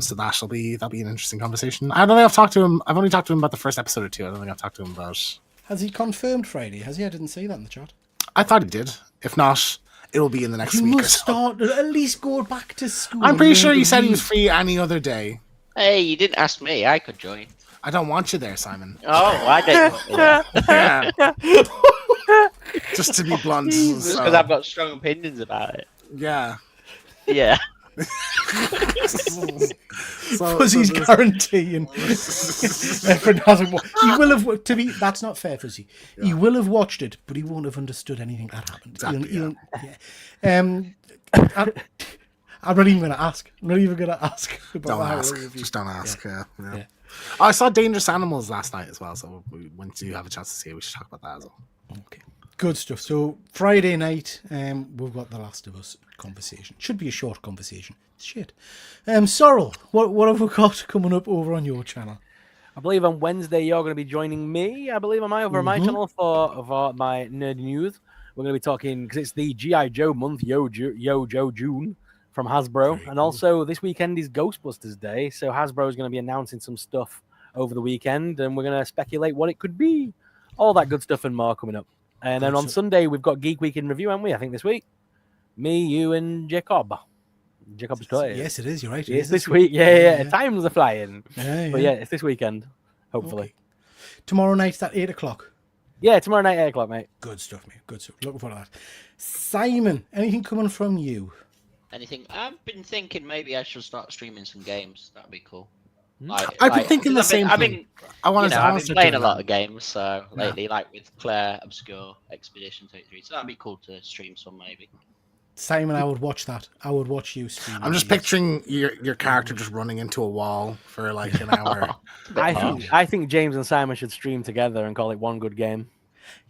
So that'll be an interesting conversation. I don't think I've talked to him. I've only talked to him about the first episode or two. I don't think I've talked to him about. Has he confirmed Friday? Has he? I didn't see that in the chat. I thought he did. If not, it will be in the next You week or must so. start at least go back to school. I'm pretty and sure learn he to said he was read. free any other day. Hey, you didn't ask me. I could join. I don't want you there, Simon. Oh, I don't. Yeah. Just to be blunt. Just so, because I've got strong opinions about it. yeah. Yeah. Fuzzy's guaranteeing Efren hasn't watched. He will have. To be, that's not fair, Fuzzy. He will have watched it, but he won't have understood anything that happened. Exactly, I'm not even going to ask. I'm not even going to ask. About Don't how ask. it will Just don't ask. Yeah. Yeah. Oh, I saw Dangerous Animals last night as well. So once you have a chance to see it, we should talk about that as well. Okay, good stuff. So Friday night, we've got The Last of Us conversation. Should be a short conversation. Shit. Sorrel, what have we got coming up over on your channel? I believe on Wednesday you're going to be joining me. I believe on my channel for my nerd news. We're going to be talking because it's the GI Joe month, Yo Joe June from Hasbro, and also this weekend is Ghostbusters Day. So Hasbro is going to be announcing some stuff over the weekend, and we're going to speculate what it could be. All that good stuff and more coming up. And then on Sunday we've got Geek Week in review, haven't we? I think this week, me, you, and Jacob. Jacob's toys. Yes, it is. You're right. It's this week. Yeah. Times are flying. Yeah. But yeah, it's this weekend, hopefully. Okay. Tomorrow night's at 8 o'clock. Yeah, tomorrow night, 8 o'clock, mate. Good stuff, mate. Good stuff. Looking forward to that. Simon, anything coming from you? Anything? I've been thinking maybe I should start streaming some games. That'd be cool. I've been thinking the same thing. I've been playing a lot of games so lately, like with Claire Obscure Expedition 33. So that'd be cool to stream some maybe. Simon, I would watch that. I would watch you stream. I'm just picturing your character just running into a wall for like an hour. I think James and Simon should stream together and call it One Good Game.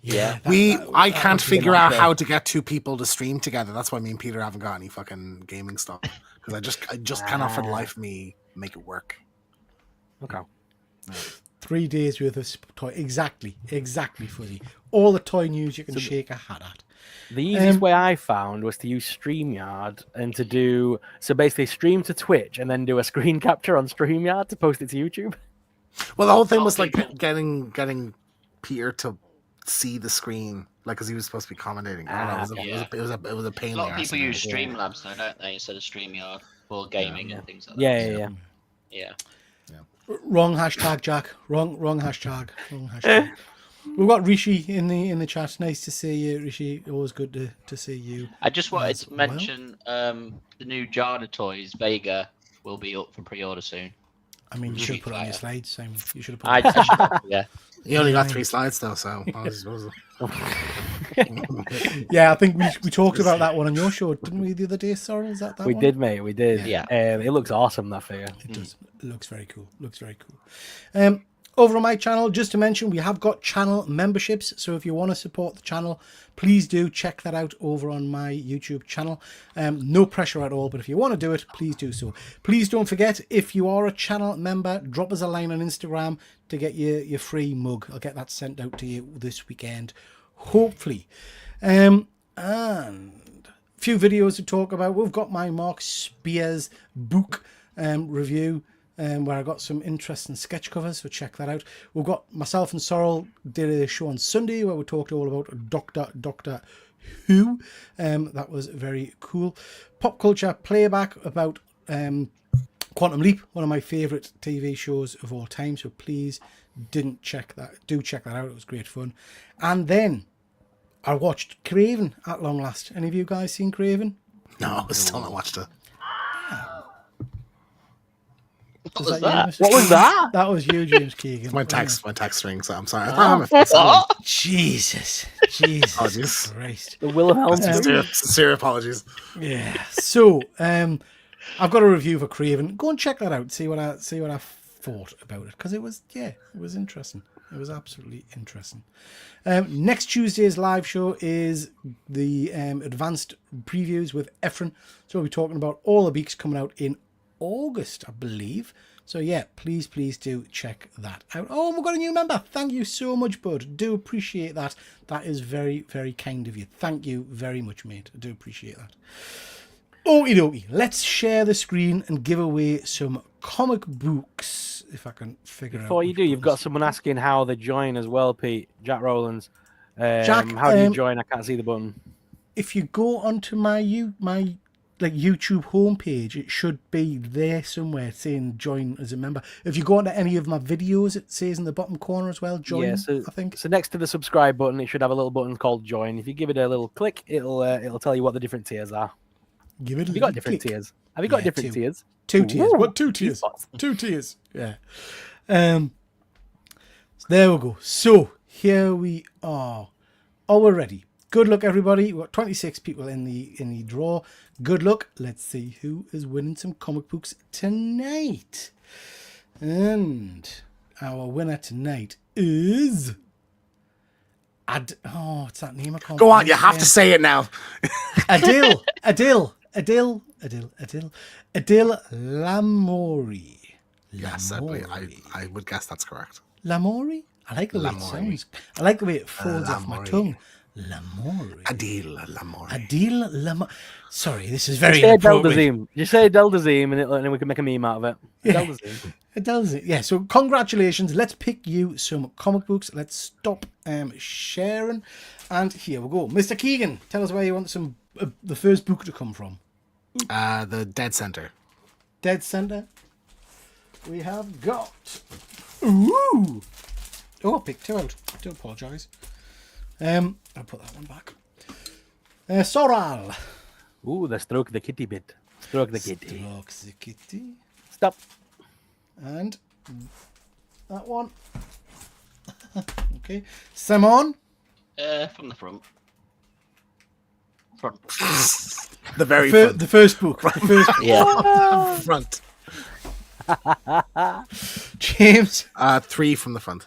Yeah. I can't figure out how to get two people to stream together. That's why me and Peter haven't got any fucking gaming stuff because I just cannot for the life of me make it work. Okay. 3 days worth of toy. Exactly, Fuzzy. All the toy news you can shake a hat at. The easiest way I found was to use StreamYard and to do basically stream to Twitch and then do a screen capture on StreamYard to post it to YouTube. Well, the whole thing was like getting Peter to see the screen, like because he was supposed to be commentating. It was a pain. A lot of people use Streamlabs though, don't they, instead of StreamYard for gaming and things like that. Yeah. Wrong hashtag, Jack. Wrong hashtag. We've got Rishi in the chat. Nice to see you, Rishi. Always good to see you. I just wanted to mention the new Jada toys, Vega, will be up for pre-order soon. I mean, you should have put it on your slides, Simon. You should have put I should, yeah. You only got 3 slides though, so. Yeah, I think we talked about that one on your show, didn't we, the other day, Sorrel? Is that we one? did, mate. We did. Yeah. It looks awesome, that figure. It does. It looks very cool. Over on my channel, just to mention, we have got channel memberships. So if you want to support the channel, please do check that out over on my YouTube channel. No pressure at all, but if you want to do it, please do so. Please don't forget, if you are a channel member, drop us a line on Instagram to get your free mug. I'll get that sent out to you this weekend, hopefully. And a few videos to talk about. We've got my Mark Spears book review. Where I got some interesting sketch covers, so check that out. We've got myself and Sorrel did a show on Sunday where we talked all about Doctor Who. That was very cool. Pop culture playback about Quantum Leap, one of my favourite TV shows of all time. So please do check that out. It was great fun. And then I watched Craven at long last. Any of you guys seen Craven? No, I still not watched it. What was that? What was that? That was you, James Keegan. My text ring, so I'm sorry. What? Jesus Apologies. Christ. The Wilhelm. Sincere apologies. Yeah. So, I've got a review for Craven. Go and check that out. See what I thought about it, because it was interesting. It was absolutely interesting. Next Tuesday's live show is the advanced previews with Efren. So we'll be talking about all the beaks coming out in August, I believe. So yeah, please do check that out. Oh, we've got a new member. Thank you so much, bud. Do appreciate that. That is very, very kind of you. Thank you very much, mate. I do appreciate that. Okie dokie, let's share the screen and give away some comic books, if I can figure out. Before you do, you've got someone asking how they join as well, Pete. Jack Rowlands. Jack, how do you join? I can't see the button. If you go onto my YouTube homepage, it should be there somewhere saying join as a member. If you go onto any of my videos, it says in the bottom corner as well, join, I think. So next to the subscribe button, it should have a little button called join. If you give it a little click, it'll tell you what the different tiers are. Give it a Have you got little different click. tiers? Have you got different two. tiers? 2 tiers. Ooh. What 2 tiers? 2 tiers. Yeah. There we go. So here we are. Oh, we're ready. Good luck, everybody. We've got 26 people in the draw. Good luck. Let's see who is winning some comic books tonight. And our winner tonight is it's that name I can't Go on, you have to say it now. Adil Lamori. Yes, I would guess that's correct. Lamori? I like the way it sounds. I like the way it folds off my tongue. Lamori. Adil Lamori. Adil Lamori. Sorry, this is very Say inappropriate. Deldazim. Just say Deldazim and then we can make a meme out of it. Yeah. Deldazim. Adil, yeah, so congratulations. Let's pick you some comic books. Let's stop sharing. And here we go. Mr. Keegan, tell us where you want some the first book to come from. The Dead Center. Dead Center. We have got. Ooh! Oh, I picked 2 out. I do apologise. I'll put that one back. Soral. Ooh, the stroke the kitty bit. Stroke the kitty. Stroke the kitty. Stop. And that one. Okay. Simon. From the front. The very front. The first book. The first book. Yeah. Front. James. 3 from the front.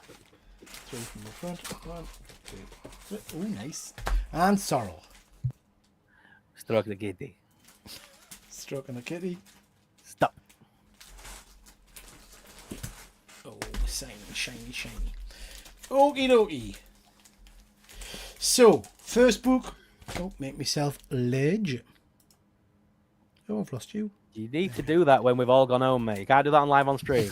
3 from the front. 1, 2, 3. Oh, nice. And Sorrel. Stroke the kitty. Stroking the kitty. Stop. Oh, shiny. Okie dokie. So, first book. Oh, make myself ledge. Oh, I've lost you. You need to do that when we've all gone home, mate. You can't do that live on stream.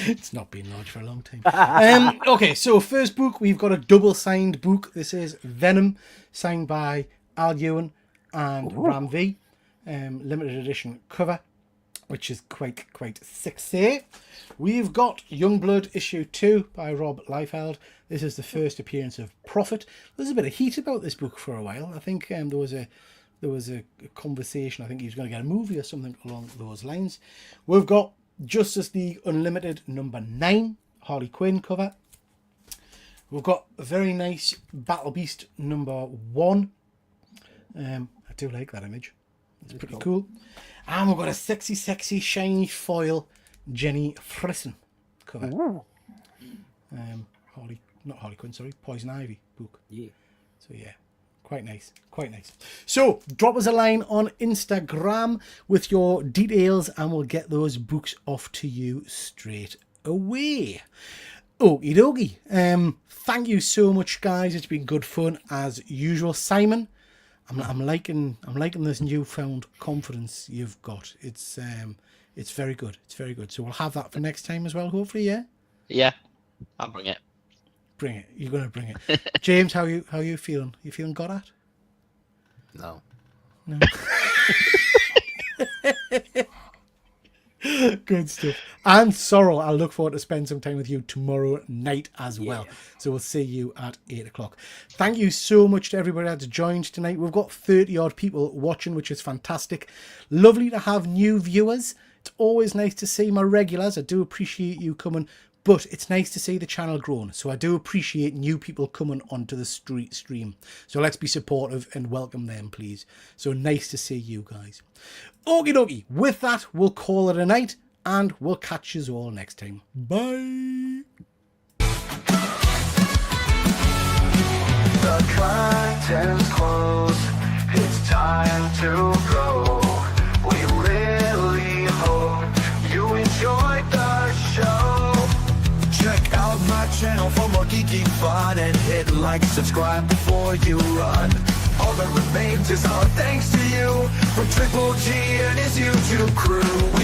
It's not been launched for a long time. Okay, so first book, we've got a double signed book. This is Venom, signed by Al Ewan and Ram V. Limited edition cover, which is quite sexy. We've got Youngblood issue 2 by Rob Liefeld. This is the first appearance of Prophet. There's a bit of heat about this book for a while. I think there was a conversation. I think he was going to get a movie or something along those lines. We've got Justice League Unlimited number 9, Harley Quinn cover. We've got a very nice Battle Beast number 1. I do like that image. It's pretty cool. And we've got a sexy, shiny foil Jenny Frison cover. Not Harley Quinn, sorry, Poison Ivy book. Yeah. So yeah, quite nice. So drop us a line on Instagram with your details and we'll get those books off to you straight away. Okie dokie. Thank you so much, guys. It's been good fun as usual. Simon, I'm liking this newfound confidence you've got. It's very good. So we'll have that for next time as well, hopefully. Yeah, I'll bring it. Bring it. You're gonna bring it. James, how you feeling? You feeling got at? No. Good stuff. And Sorrel, I look forward to spend some time with you tomorrow night as well. So we'll see you at 8 o'clock. Thank you so much to everybody that's joined tonight. We've got 30 odd people watching, which is fantastic. Lovely to have new viewers. It's always nice to see my regulars. I do appreciate you coming, but it's nice to see the channel growing. So I do appreciate new people coming onto the stream. So let's be supportive and welcome them, please. So nice to see you guys. Okie dokie. With that, we'll call it a night and we'll catch you all next time. Bye. The curtains close, it's time to go. We really hope you enjoyed the show. Check out my channel for more geeky fun and hit like, subscribe before you run. All that remains is our thanks to you. YouTube crew.